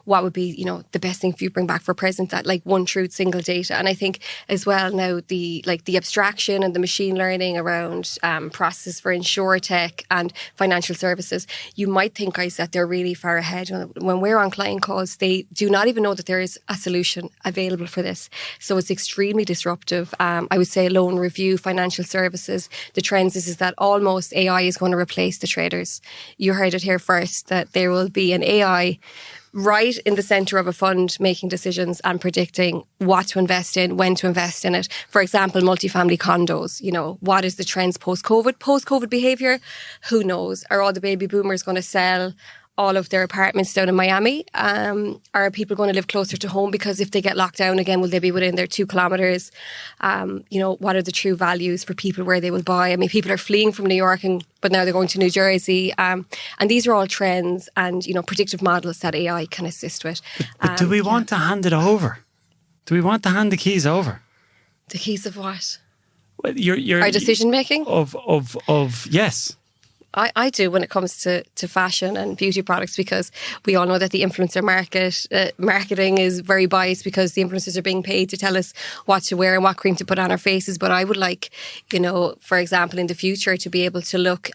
F: what would be, the best thing for you to bring back for a present, that like one truth, single data. And I think as well now the abstraction and the machine learning around processes for insurtech and financial services, you might think, guys, that they're really far ahead. When we're on client calls, they do not even know that there is a solution available for this. So it's extremely disruptive. I would say loan review, financial services, the trends is that almost AI is going to replace the traders. You heard it here first, that there will be an AI right in the centre of a fund making decisions and predicting what to invest in, when to invest in it. For example, multifamily condos, what is the trends post-COVID behaviour? Who knows? Are all the baby boomers going to sell all of their apartments down in Miami? Are people going to live closer to home? Because if they get locked down again, will they be within their 2 kilometres? What are the true values for people where they will buy? I mean, people are fleeing from New York, but now they're going to New Jersey. And these are all trends and, predictive models that AI can assist with.
C: But do we want to hand it over? Do we want to hand the keys over?
F: The keys of what?
C: Well,
F: Our decision making?
C: Of yes.
F: I do when it comes to fashion and beauty products, because we all know that the influencer marketing is very biased, because the influencers are being paid to tell us what to wear and what cream to put on our faces. But I would like, for example, in the future to be able to look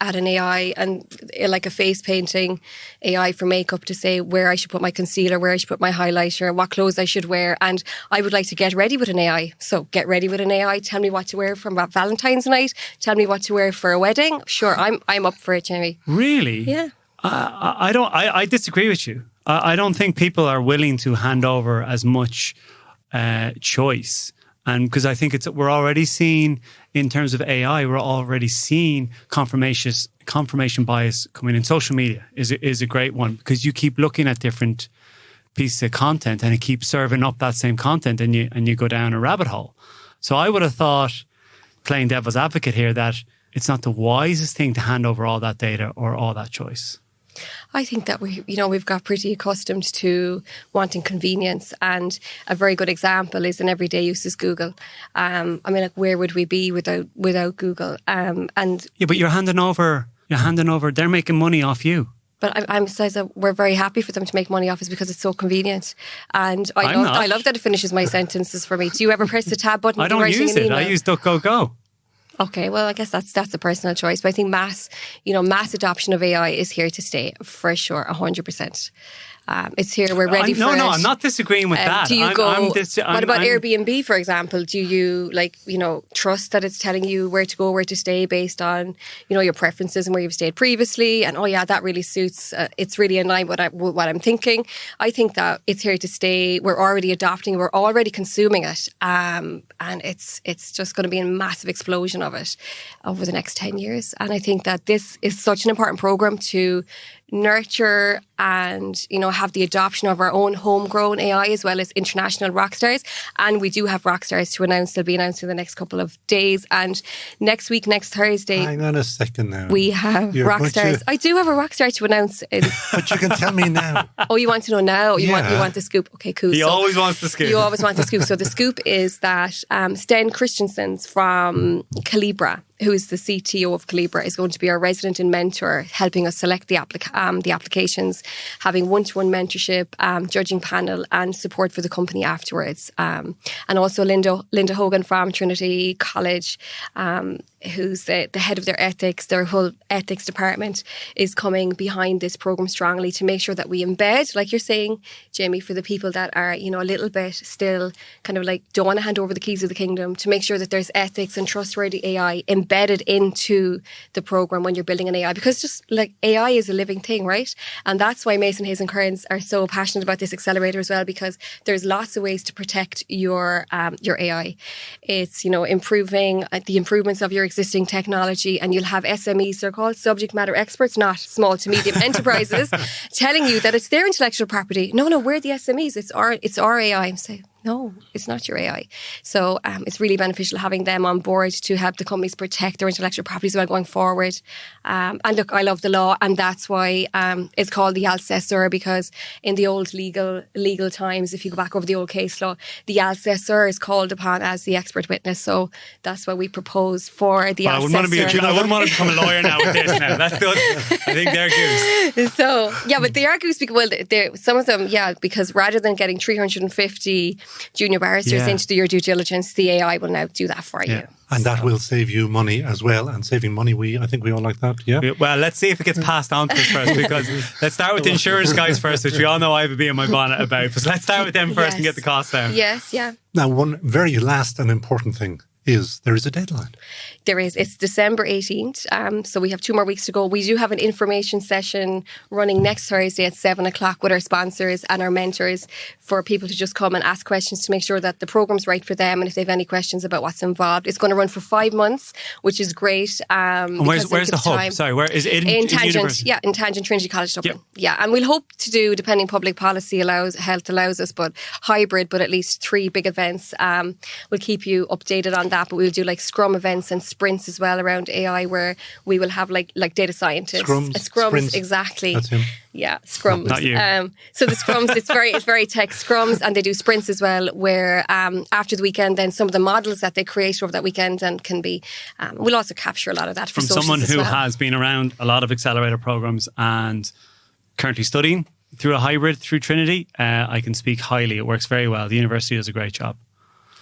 F: at an AI and like a face painting AI for makeup to say where I should put my concealer, where I should put my highlighter, what clothes I should wear. And I would like to get ready with an AI. So get ready with an AI. Tell me what to wear for Valentine's night. Tell me what to wear for a wedding. Sure, I'm up for it, Jamie.
C: Really?
F: Yeah.
C: I disagree with you. I don't think people are willing to hand over as much choice. And because I think we're already seeing, in terms of AI, we're already seeing confirmation bias coming in. Social media is a great one, because you keep looking at different pieces of content and it keeps serving up that same content, and you go down a rabbit hole. So I would have thought, playing devil's advocate here, that it's not the wisest thing to hand over all that data or all that choice.
F: I think that we've got pretty accustomed to wanting convenience, and a very good example is in everyday use is Google. Where would we be without Google?
C: But you're handing over. They're making money off you.
F: But I'm saying that we're very happy for them to make money off us because it's so convenient. And I love that it finishes my sentences for me. Do you ever press the tab button?
C: I don't use it. I use DuckDuckGo.
F: Okay, well, I guess that's a personal choice. But I think mass adoption of AI is here to stay for sure, 100%. It's here. We're ready for it.
C: No, I'm not disagreeing with that.
F: Do you what about Airbnb, for example? Do you trust that it's telling you where to go, where to stay based on, your preferences and where you've stayed previously? And that really suits. It's really in line with what I'm thinking. I think that it's here to stay. We're already adopting. We're already consuming it, and it's just going to be a massive explosion of it over the next 10 years. And I think that this is such an important program to nurture and have the adoption of our own homegrown AI as well as international rock stars. And we do have rock stars to announce. They'll be announced in the next couple of days. And next Thursday,
B: hang on a second now,
F: we have rock stars. I do have a rock star to announce.
B: But you can tell me now.
F: Oh, you want to know now? You want the scoop? Okay, cool.
C: He always wants the scoop.
F: You always want the scoop. So the scoop is that Sten Christensen's from Calibra. who's the CTO of Calibra, is going to be our resident and mentor, helping us select the applications, having one-to-one mentorship, judging panel, and support for the company afterwards. And also Linda Hogan from Trinity College, who's the head of their ethics, their whole ethics department, is coming behind this program strongly to make sure that we embed, like you're saying, Jamie, for the people that are, you know, a little bit still kind of like don't want to hand over the keys of the kingdom, to make sure that there's ethics and trustworthy AI embedded into the program when you're building an AI, because just like AI is a living thing, right? And that's why Mason, Hayes and Kearns are so passionate about this accelerator as well, because there's lots of ways to protect your AI. It's, you know, improving the improvements of your existing technology, and you'll have SMEs, they're called subject matter experts, not small to medium enterprises, telling you that it's their intellectual property. No, we're the SMEs. It's our AI. I'm saying, no, it's not your AI. So it's really beneficial having them on board to help the companies protect their intellectual properties while going forward. And look, I love the law, and that's why it's called the Alcessor, because in the old legal times, if you go back over the old case law, the Alcessor is called upon as the expert witness. So that's why we propose for the Alcessor.
C: I wouldn't want to become a lawyer now with this now. That's good. I think they're goose.
F: So, yeah, but they are goose because, well, some of them, yeah, because rather than getting 350 junior barristers in to do your due diligence, the AI will now do that for you.
B: And that will save you money as well. And saving money, I think we all like that, yeah?
C: Well, let's see if it gets passed on to us first, because let's start with the insurance guys first, which we all know I have a bee in my bonnet about. But let's start with them first and get the cost down.
F: Yes, yeah.
B: Now, one very last and important thing is there is a deadline.
F: There is. It's December 18th. So we have 2 more weeks to go. We do have an information session running next Thursday at 7 o'clock with our sponsors and our mentors for people to just come and ask questions to make sure that the program's right for them, and if they have any questions about what's involved. It's going to run for 5 months, which is great.
C: And where's the hub?
F: Time.
C: Sorry, where is it?
F: In Tangent. Yeah, in Tangent, Trinity College Dublin. Yep. Yeah, and we'll hope to do, depending public policy health allows us, but hybrid, but at least 3 big events. We'll keep you updated on that, but we'll do like Scrum events and sprints as well around AI, where we will have like data scientists.
B: Scrums,
F: sprints. Exactly.
B: That's him.
F: Yeah, scrums.
C: Not you.
F: So the scrums, it's very tech scrums, and they do sprints as well, where after the weekend, then some of the models that they create over that weekend and can be, we'll also capture a lot of that for
C: from someone who has been around a lot of accelerator programs and currently studying through a hybrid through Trinity. I can speak highly. It works very well. The university does a great job.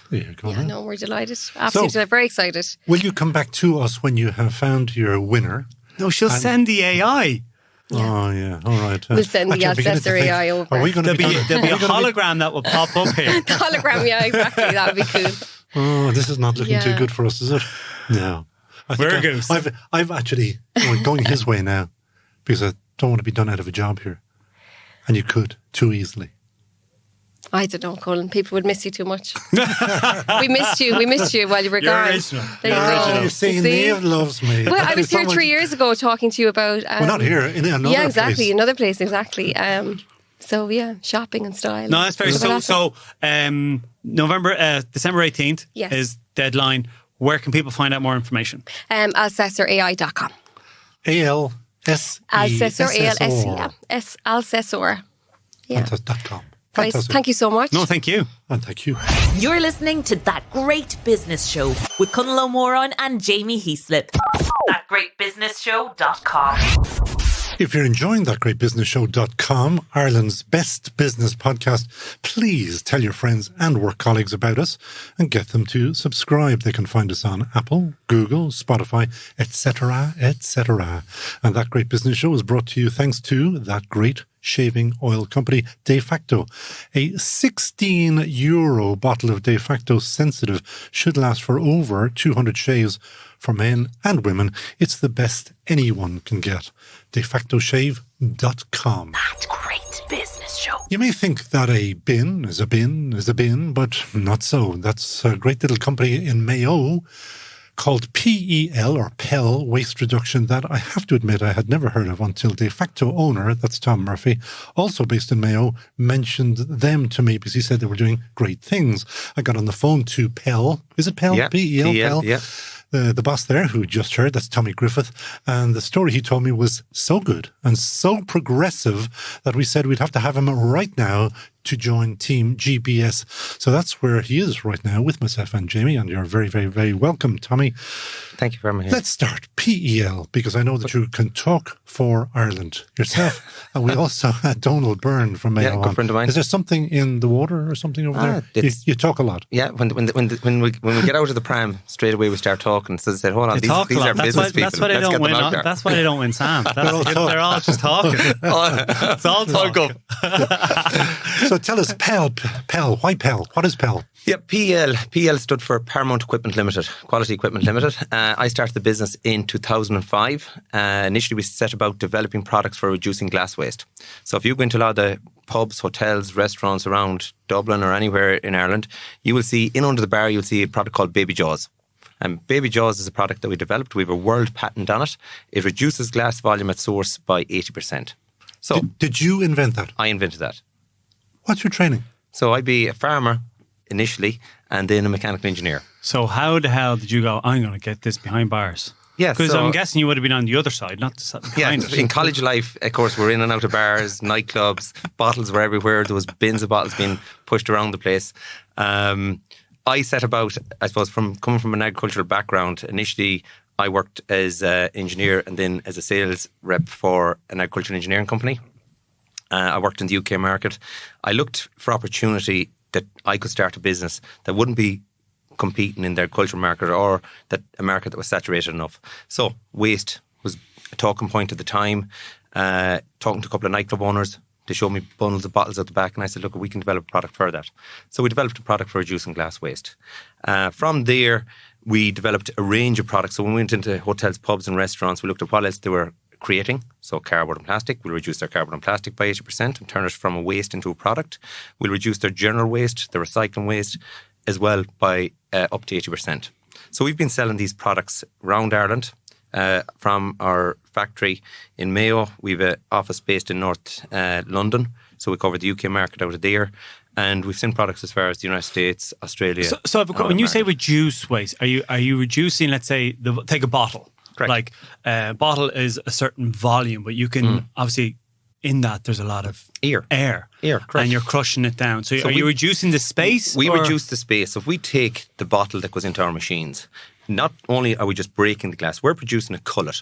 B: There you go.
F: Yeah, no, we're delighted. Absolutely, very excited.
B: Will you come back to us when you have found your winner?
C: No, she'll send the AI.
B: Yeah. Oh, yeah. All right.
F: We'll send the Alcessor AI over.
B: Are we going to
C: There'll be a hologram that will pop up here.
F: The hologram, yeah, exactly. That would be cool.
B: Oh, this is not looking too good for us, is it? No.
C: We're a goose.
B: I've actually going his way now, because I don't want to be done out of a job here. And you could, too easily.
F: I don't know, Colin. People would miss you too much. We missed you while you were gone.
C: Original.
F: There you go.
B: You see, Niamh loves me.
F: Well, I was here 3 years ago talking to you about...
B: well, not here, in another place.
F: Yeah, exactly, another place, exactly. So, yeah, shopping and style.
C: No, that's very... So, December 18th is deadline. Where can people find out more information?
F: Alcessorai.com.
B: A-L-S-E-S-S-O-R.
F: Alcessor, A-L-S-E, yeah. Alcessor. Yeah.
B: .com.
F: Guys, thank you so much.
C: No, thank you.
B: And thank you.
A: You're listening to That Great Business Show with Connell O'Moran and Jamie Heaslip. ThatGreatBusinessShow.com.
B: If you're enjoying ThatGreatBusinessShow.com, Ireland's best business podcast, please tell your friends and work colleagues about us and get them to subscribe. They can find us on Apple, Google, Spotify, etc., etc. And That Great Business Show is brought to you thanks to that great shaving oil company, De Facto. A €16 bottle of De Facto Sensitive should last for over 200 shaves for men and women. It's the best anyone can get. DeFactoShave.com.
A: That Great Business Show.
B: You may think that a bin is a bin is a bin, but not so. That's a great little company in Mayo called PEL or PEL Waste Reduction that I have to admit I had never heard of until De Facto owner, that's Tom Murphy, also based in Mayo, mentioned them to me because he said they were doing great things. I got on the phone to PEL. Is it PEL?
G: Yeah,
B: PEL? PEL?
G: Yeah.
B: The boss there, who just heard, that's Tommy Griffith, and the story he told me was so good and so progressive that we said we'd have to have him right now to join Team GBS. So that's where he is right now with myself and Jamie, and you're very, very, very welcome, Tommy.
G: Thank you very much.
B: Let's start PEL, because I know that you can talk for Ireland yourself. And we also had Donald Byrne from Mayo.
G: Yeah, good friend of mine.
B: Is there something in the water or something over there? You talk a lot.
G: Yeah, when we get out of the pram, straight away we start talking. So they said, hold on, these are business people.
C: That's why they don't win. That's why they don't win Sam. They're all just talking. It's all talk.
B: So tell us, PEL. Why PEL? What is PEL?
G: Yeah, PEL stood for Paramount Equipment Limited, Quality Equipment Limited. I started the business in 2005. Initially, we set about developing products for reducing glass waste. So if you go into a lot of the pubs, hotels, restaurants around Dublin or anywhere in Ireland, you will see, in under the bar, you'll see a product called Baby Jaws. And Baby Jaws is a product that we developed. We have a world patent on it. It reduces glass volume at source by 80%. So,
B: Did you invent that?
G: I invented that.
B: What's your training?
G: So I'd be a farmer initially and then a mechanical engineer.
C: So how the hell did you go, I'm going to get this behind bars?
G: Yeah,
C: Because
G: so-
C: I'm guessing you would have been on the other side, not the side behind it.
G: In college life, of course, we're in and out of bars, nightclubs, bottles were everywhere. There was bins of bottles being pushed around the place. I set about, I suppose, coming from an agricultural background. Initially, I worked as an engineer and then as a sales rep for an agricultural engineering company. I worked in the UK market. I looked for opportunity that I could start a business that wouldn't be competing in the agricultural market or that a market that was saturated enough. So waste was a talking point at the time. Talking to a couple of nightclub owners, they showed me bundles of bottles at the back, and I said, look, we can develop a product for that. So we developed a product for reducing glass waste. From there, we developed a range of products. So when we went into hotels, pubs and restaurants, we looked at what else they were creating. So cardboard and plastic. We'll reduce their cardboard and plastic by 80% and turn it from a waste into a product. We'll reduce their general waste, their recycling waste, as well by up to 80%. So we've been selling these products around Ireland. From our factory in Mayo, we have an office based in North London. So we cover the UK market out of there. And we've seen products as far as the United States, Australia.
C: So when you say reduce waste, are you reducing, let's say, take a bottle?
G: Correct.
C: Like a bottle is a certain volume, but you can obviously, in that, there's a lot of air,
G: correct.
C: and you're crushing it down. So are you reducing the space?
G: We reduce the space. If we take the bottle that goes into our machines, not only are we just breaking the glass, we're producing a cullet.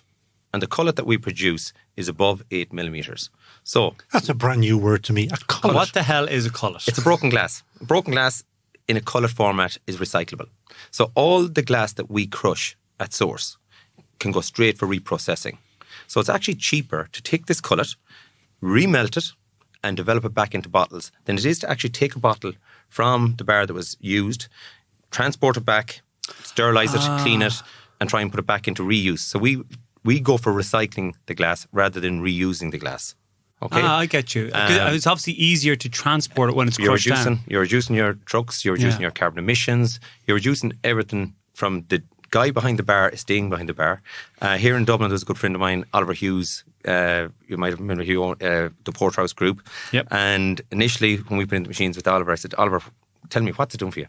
G: And the cullet that we produce is above 8 millimetres. So
B: That's a brand new word to me, a cullet.
C: What the hell is a cullet?
G: it's a broken glass. Broken glass in a cullet format is recyclable. So all the glass that we crush at source can go straight for reprocessing. So it's actually cheaper to take this cullet, remelt it, and develop it back into bottles than it is to actually take a bottle from the bar that was used, transport it back, sterilise it, clean it, and try and put it back into reuse. So we go for recycling the glass rather than reusing the glass. Okay,
C: I get you. It's obviously easier to transport it when it's crushed down.
G: You're reducing your trucks, you're reducing your carbon emissions, you're reducing everything from the guy behind the bar is staying behind the bar. Here in Dublin, there's a good friend of mine, Oliver Hughes. You might have remember Hugh, the Porterhouse Group.
C: Yep.
G: And initially, when we put in the machines with Oliver, I said, Oliver, tell me, what's it doing for you?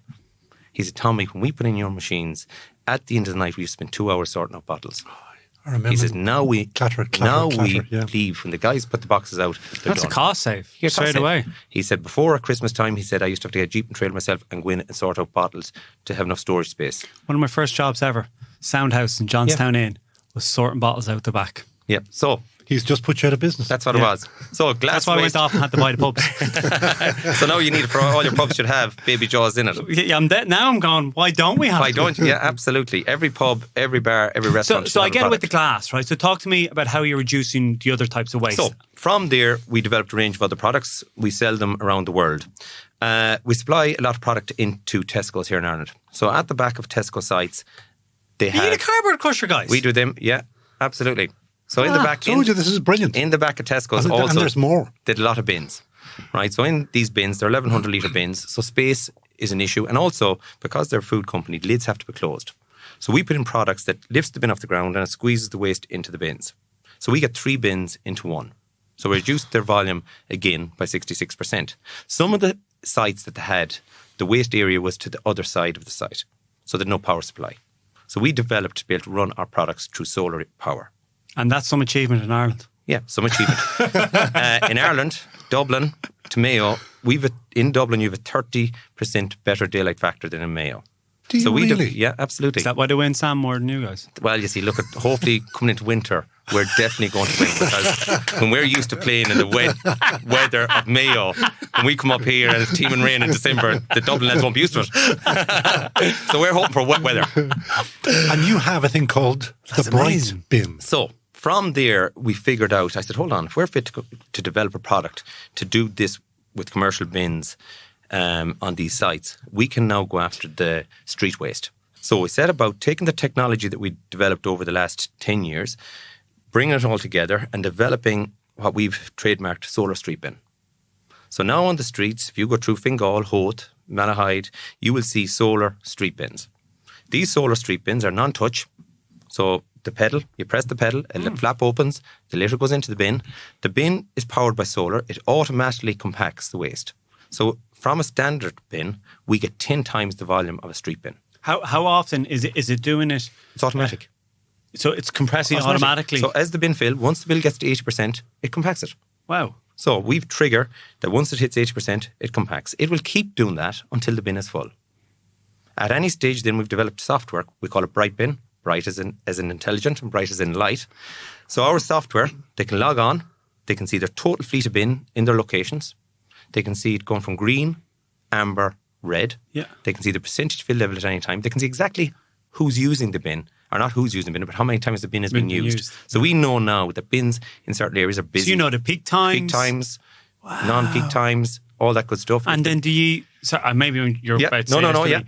G: He said, Tommy, when we put in your machines, at the end of the night, we spend 2 hours sorting out bottles.
B: I remember.
G: He says, now we
B: clatter, yeah.
G: leave. When the guys put the boxes out, they're
C: That's
G: done.
C: a cost save
G: Yeah,
C: straight
G: cost save.
C: away.
G: He said, before at Christmas time, he said, I used to have to get a Jeep and trailer myself and go in and sort out bottles to have enough storage space.
C: One of my first jobs ever, Soundhouse in Johnstown Inn, was sorting bottles out the back.
G: Yeah, so
B: He's just put you out of business.
G: that's what it was. So glass
C: That's why I
G: waste.
C: went off and had to buy the pubs.
G: So now you need it for all your pubs should have Baby Jaws in it.
C: Yeah, now I'm going, why don't we have
G: Why
C: it?
G: don't you? Yeah, absolutely. Every pub, every bar, every restaurant.
C: So
G: should
C: I
G: have a
C: get it with the
G: product.
C: glass, right? So talk to me about how you're reducing the other types of waste.
G: So from there, we developed a range of other products. We sell them around the world. We supply a lot of product into Tesco's here in Ireland. So at the back of Tesco sites, they
C: you
G: have...
C: need a cardboard crusher, guys.
G: We do them, yeah, absolutely. So in the back...
B: told you this is brilliant.
G: In the back of Tesco's
B: And
G: also...
B: there's more.
G: Did a lot of bins, right? So in these bins, they're 1,100 litre bins. So space is an issue. And also, because they're a food company, the lids have to be closed. So we put in products that lifts the bin off the ground and it squeezes the waste into the bins. So we get 3 bins into one. So we reduced their volume again by 66%. Some of the sites that they had, the waste area was to the other side of the site. So they had no power supply. So we developed to be able to run our products through solar power.
C: And that's some achievement in Ireland.
G: Yeah, some achievement. In Ireland, Dublin to Mayo, in Dublin, you have a 30% better daylight factor than in Mayo.
B: Do you really?
G: Yeah, absolutely.
C: Is that why they win, Sam, more than you guys?
G: Well, you see, look at hopefully coming into winter, we're definitely going to win, because when we're used to playing in the wet weather of Mayo, when we come up here and it's teeming rain in December, the Dublin lads won't be used to it. So we're hoping for wet weather.
B: And you have a thing called the Bright Bin.
G: So from there, we figured out, I said, hold on, if we're fit to develop a product to do this with commercial bins on these sites, we can now go after the street waste. So we set about taking the technology that we developed over the last 10 years, bringing it all together and developing what we've trademarked Solar Street Bin. So now on the streets, if you go through Fingal, Howth, Malahide, you will see solar street bins. These solar street bins are non-touch. So the pedal, you press the pedal, a flap opens, the litter goes into the bin. The bin is powered by solar. It automatically compacts the waste. So from a standard bin, we get 10 times the volume of a street bin.
C: How often is it doing it?
G: It's automatic.
C: So it's compressing automatically?
G: So as the bin fills, once the bin gets to 80%, it compacts it.
C: Wow.
G: So we've triggered that once it hits 80%, it compacts. It will keep doing that until the bin is full. At any stage, then we've developed software. We call it Bright Bin. Bright as in intelligent and bright as in light. So our software, they can log on. They can see their total fleet of bin in their locations. They can see it going from green, amber, red.
C: Yeah.
G: They can see the percentage fill level at any time. They can see exactly who's using the bin, or not who's using the bin, but how many times the bin has been used. So we know now that bins in certain areas are busy.
C: So you know the peak times?
G: Peak times, non-peak times, all that good stuff.
C: And then do you... Sorry, maybe when you're about to say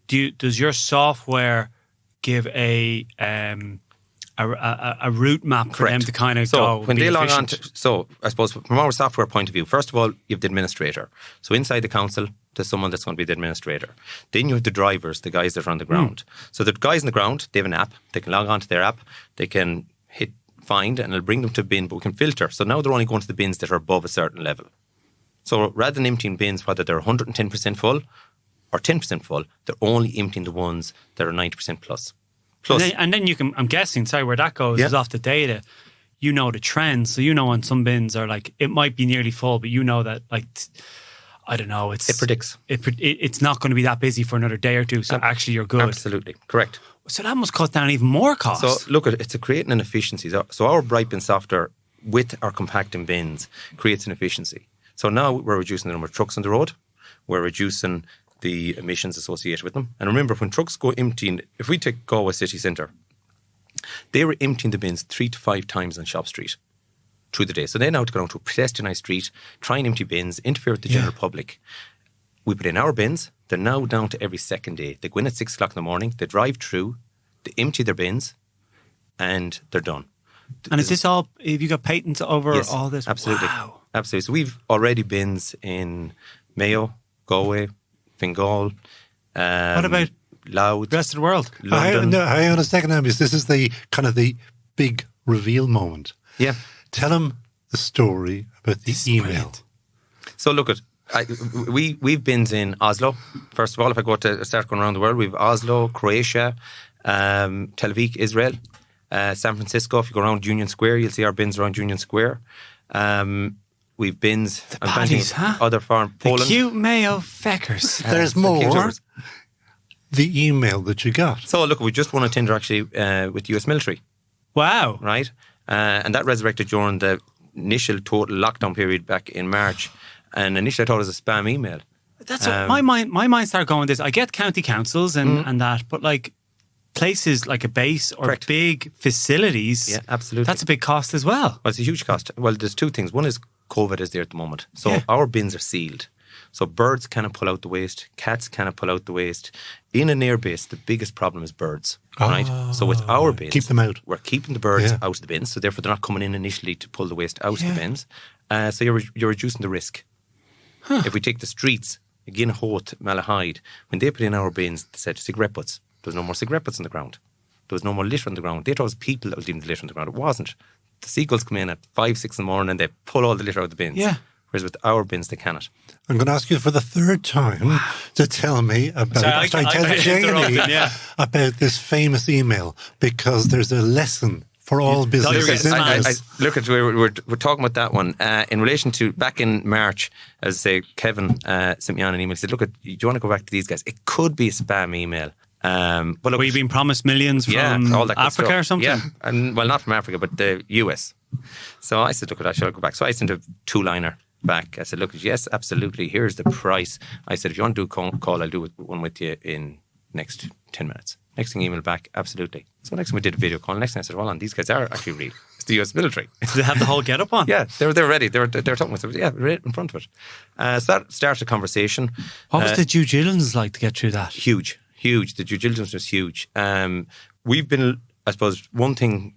C: this, does your software give a route map for them to kind of go
G: when they log on
C: efficient?
G: So I suppose from our software point of view, first of all, you have the administrator. So inside the council, there's someone that's going to be the administrator. Then you have the drivers, the guys that are on the ground. So the guys on the ground, they have an app. They can log on to their app. They can hit find and it'll bring them to a bin, but we can filter. So now they're only going to the bins that are above a certain level. So rather than emptying bins, whether they're 110% full or 10% full, they're only emptying the ones that are 90% plus.
C: And then you can, I'm guessing, sorry, where that goes is off the data. You know the trends. So you know when some bins are like, it might be nearly full, but you know that like, I don't know. It
G: predicts.
C: It's not going to be that busy for another day or two. So actually you're good.
G: Absolutely. Correct.
C: So that must cut down even more costs.
G: So look, it's creating an efficiency. So our Bright Bin software with our compacting bins creates an efficiency. So now we're reducing the number of trucks on the road. We're reducing the emissions associated with them. And remember, when trucks go emptying, if we take Galway city centre, they were emptying the bins 3 to 5 times on Shop Street through the day. So they now have to go down to a pedestrianised street, try and empty bins, interfere with the general public. We put in our bins. They're now down to every second day. They go in at 6 o'clock in the morning, they drive through, they empty their bins, and they're done.
C: And is this all, have you got patents over all this?
G: Absolutely.
C: Wow.
G: Absolutely. So we've already bins in Mayo, Galway, Fingal.
C: What about
G: Louth?
C: the rest of the world?
G: London.
B: Hang on a second, Amos. This is the kind of the big reveal moment.
G: Yeah.
B: Tell them the story about the email.
C: Brilliant.
G: So look at, we've bins in Oslo. First of all, if I go to start going around the world, we've Oslo, Croatia, Tel Aviv, Israel, San Francisco. If you go around Union Square, you'll see our bins around Union Square. We've bins.
C: The baddies, huh?
G: Other foreign Poland.
C: The cute Mayo feckers.
B: There's more. The email that you got.
G: So look, we just won a tender actually with the US military,
C: Wow.
G: right? And that resurrected during the initial total lockdown period back in March. And initially I thought it was a spam email.
C: That's what my mind started going this. I get county councils and that, but like places like a base or
G: Correct.
C: big facilities.
G: Yeah, absolutely.
C: That's a big cost as well.
G: Well, it's a huge cost. Well, there's two things. One is COVID is there at the moment. So our bins are sealed. So birds cannot pull out the waste. Cats cannot pull out the waste. In an air base, the biggest problem is birds, right? So with our bins,
B: keep them out.
G: We're keeping the birds out of the bins. So therefore, they're not coming in initially to pull the waste out of the bins. So you're reducing the risk. If we take the streets, again, Howth, Malahide, when they put in our bins, they said cigarette butts. There was no more cigarette butts on the ground. There was no more litter on the ground. They thought it was people that was leaving the litter on the ground. It wasn't. The seagulls come in at 5, 6 in the morning and they pull all the litter out of the bins.
C: Yeah.
G: Whereas with our bins, they cannot.
B: I'm going to ask you for the third time to tell me about
C: Sorry, I
B: tell Jamie
C: interrupted, yeah.
B: about this famous email, because there's a lesson For all businesses.
G: Look, we're talking about that one. In relation to back in March, as I say, Kevin sent me on an email. He said, look, do you want to go back to these guys? It could be a spam email. But look,
C: we've been promised millions from
G: all that
C: Africa or something?
G: Yeah, and well, not from Africa, but the US. So I said, look, I should go back. So I sent a 2-liner back. I said, look, yes, absolutely. Here's the price. I said, if you want to do a call, I'll do one with you in next 10 minutes. Next thing, email back, absolutely. So next time we did a video call. Next thing I said, hold on, these guys are actually real. It's the US military.
C: Did they have the whole get up on?
G: Yeah, they were ready. They were talking with us. Yeah, right in front of it. So that started a conversation.
C: What was the due diligence like to get through that?
G: Huge. The due diligence was huge. We've been, I suppose, one thing,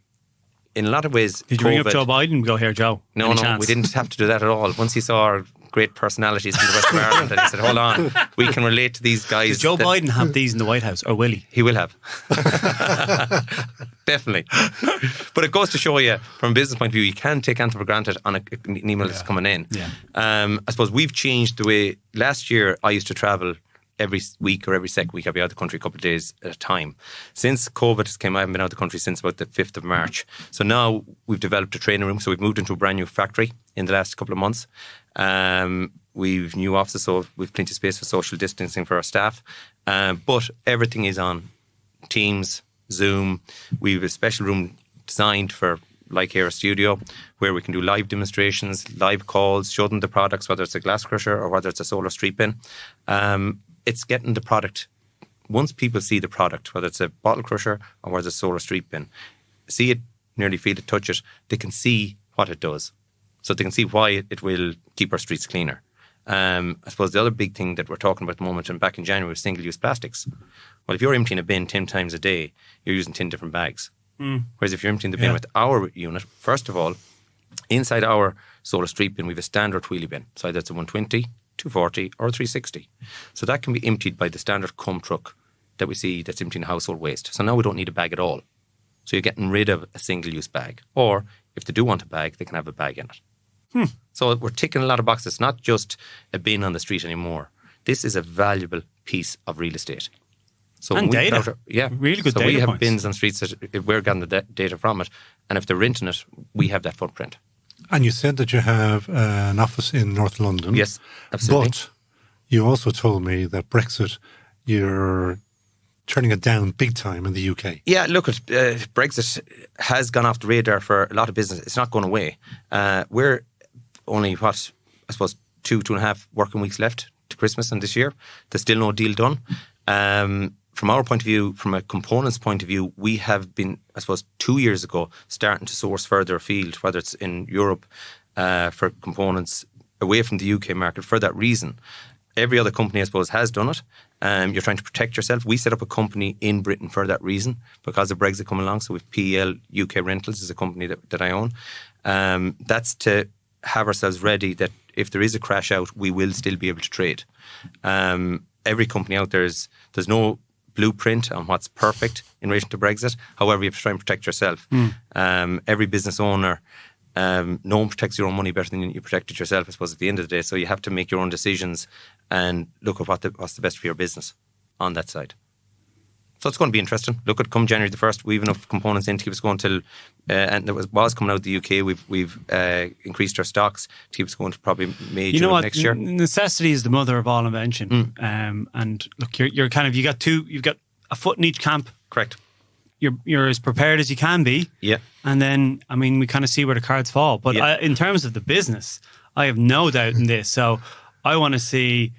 G: in a lot of ways,
C: Did you ring up Joe Biden and go, here, Joe?
G: No, we didn't have to do that at all. Once he saw our great personalities in the West of Ireland, and he said, hold on, we can relate to these guys.
C: Does Joe Biden have these in the White House, or will he?
G: He will have. Definitely. But it goes to show you, from a business point of view, you can take anything for granted on an email that's coming in.
C: Yeah.
G: I suppose we've changed the way, last year I used to travel every week or every second week. I'd be out of the country a couple of days at a time. Since COVID came, I haven't been out of the country since about the 5th of March. So now we've developed a training room. So we've moved into a brand new factory in the last couple of months. We've new offices, so we've plenty of space for social distancing for our staff. But everything is on Teams, Zoom. We've a special room designed for, like here, a studio, where we can do live demonstrations, live calls, show them the products, whether it's a glass crusher or whether it's a solar street bin. It's getting the product. Once people see the product, whether it's a bottle crusher or whether it's a solar street bin, see it, nearly feel it, touch it, they can see what it does. So they can see why it will keep our streets cleaner. I suppose the other big thing that we're talking about at the moment, and back in January, was single-use plastics. Well, if you're emptying a bin 10 times a day, you're using 10 different bags. Whereas if you're emptying the bin with our unit, first of all, inside our solar street bin, we have a standard wheelie bin. So either it's a 120, 240 or a 360. So that can be emptied by the standard cum truck that we see that's emptying household waste. So now we don't need a bag at all. So you're getting rid of a single-use bag. Or if they do want a bag, they can have a bag in it. So we're ticking a lot of boxes. It's not just a bin on the street anymore. This is a valuable piece of real estate. So
C: and data. Really good
G: so
C: data
G: we have
C: points.
G: bins on streets that we're getting the data from it. And if they're renting it, we have that footprint.
B: And you said that you have an office in North London.
G: Yes, absolutely.
B: But you also told me that Brexit, you're turning it down big time in the UK.
G: Yeah, look, Brexit has gone off the radar for a lot of business. It's not going away. We're only, I suppose, 2.5 working weeks left to Christmas and this year. There's still no deal done. From our point of view, from a components point of view, we have been, I suppose, 2 years ago, starting to source further afield, whether it's in Europe for components away from the UK market for that reason. Every other company, I suppose, has done it. You're trying to protect yourself. We set up a company in Britain for that reason because of Brexit coming along. So we've PEL UK Rentals is a company that I own. That's to have ourselves ready that if there is a crash out, we will still be able to trade. Every company out there there's no blueprint on what's perfect in relation to Brexit. However, you have to try and protect yourself. Every business owner, no one protects your own money better than you protect it yourself, I suppose, at the end of the day. So you have to make your own decisions and look at what's the best for your business on that side. So it's going to be interesting. Look at come January the 1st, we have enough components in to keep us going till, and there was coming out of the UK. We've increased our stocks to keep us going to probably May, June of next year.
C: Necessity is the mother of all invention. And look, you're kind of you've got a foot in each camp.
G: Correct.
C: You're as prepared as you can be.
G: Yeah.
C: And then, I mean, we kind of see where the cards fall. But in terms of the business, I have no doubt in this. So I want to see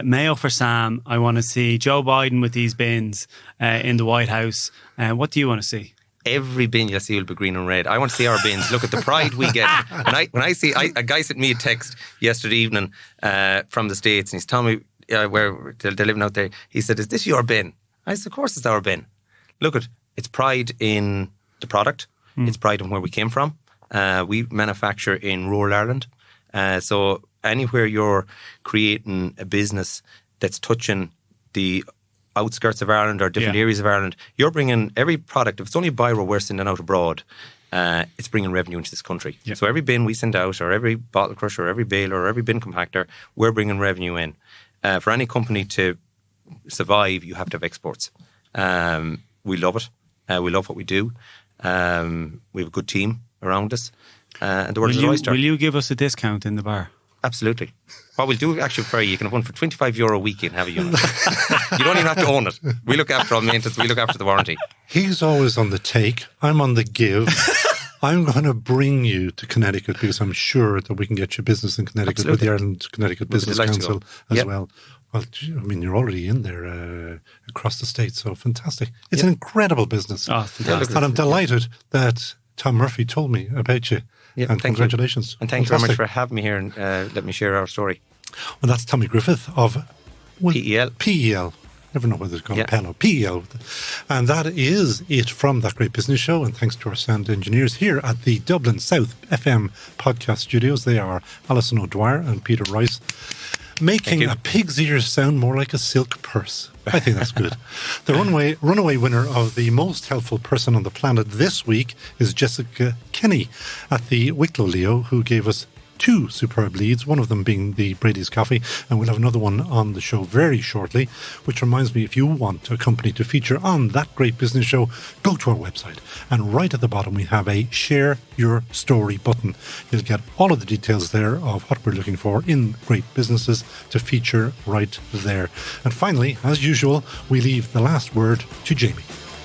C: Mayo for Sam. I want to see Joe Biden with these bins in the White House. What do you want to see?
G: Every bin you'll see will be green and red. I want to see our bins. Look at the pride we get. When I see a guy sent me a text yesterday evening from the States, and he's telling me where they're living out there. He said, "Is this your bin?" I said, "Of course it's our bin." Look at it's pride in the product. It's pride in where we came from. We manufacture in rural Ireland, so anywhere you're creating a business that's touching the outskirts of Ireland or different areas of Ireland, you're bringing every product. If it's only a biro we're sending out abroad, it's bringing revenue into this country. Yep. So every bin we send out, or every bottle crusher, or every baler, or every bin compactor, we're bringing revenue in. For any company to survive, you have to have exports. We love it. We love what we do. We have a good team around us. And the world is an oyster.
C: Will you give us a discount in the bar?
G: Absolutely. What we'll do actually for you can have one for €25 a week and have a unit. You don't even have to own it. We look after all maintenance, we look after the warranty.
B: He's always on the take. I'm on the give. I'm going to bring you to Connecticut because I'm sure that we can get you business in Connecticut with the Ireland Connecticut Business Council as well. Well, I mean, you're already in there across the state, so fantastic. It's an incredible business.
C: Oh, fantastic.
B: And I'm delighted that Tom Murphy told me about you.
G: Yeah,
B: and congratulations.
G: You. And thank you very much for having me here and let me share our story.
B: Well, that's Tommy Griffith of
G: PEL.
B: PEL. Never know whether it's called PEL or PEL. And that is it from That Great Business Show. And thanks to our sound engineers here at the Dublin South FM podcast studios. They are Alison O'Dwyer and Peter Rice, making a pig's ear sound more like a silk purse. I think that's good. The runaway winner of the most helpful person on the planet this week is Jessica Kenny at the Wicklow Leo, who gave us 2 superb leads, one of them being the Brady's Coffee, and we'll have another one on the show very shortly, which reminds me, if you want a company to feature on That Great Business Show, go to our website, and right at the bottom we have a Share Your Story button. You'll get all of the details there of what we're looking for in great businesses to feature right there. And finally, as usual, we leave the last word to Jamie.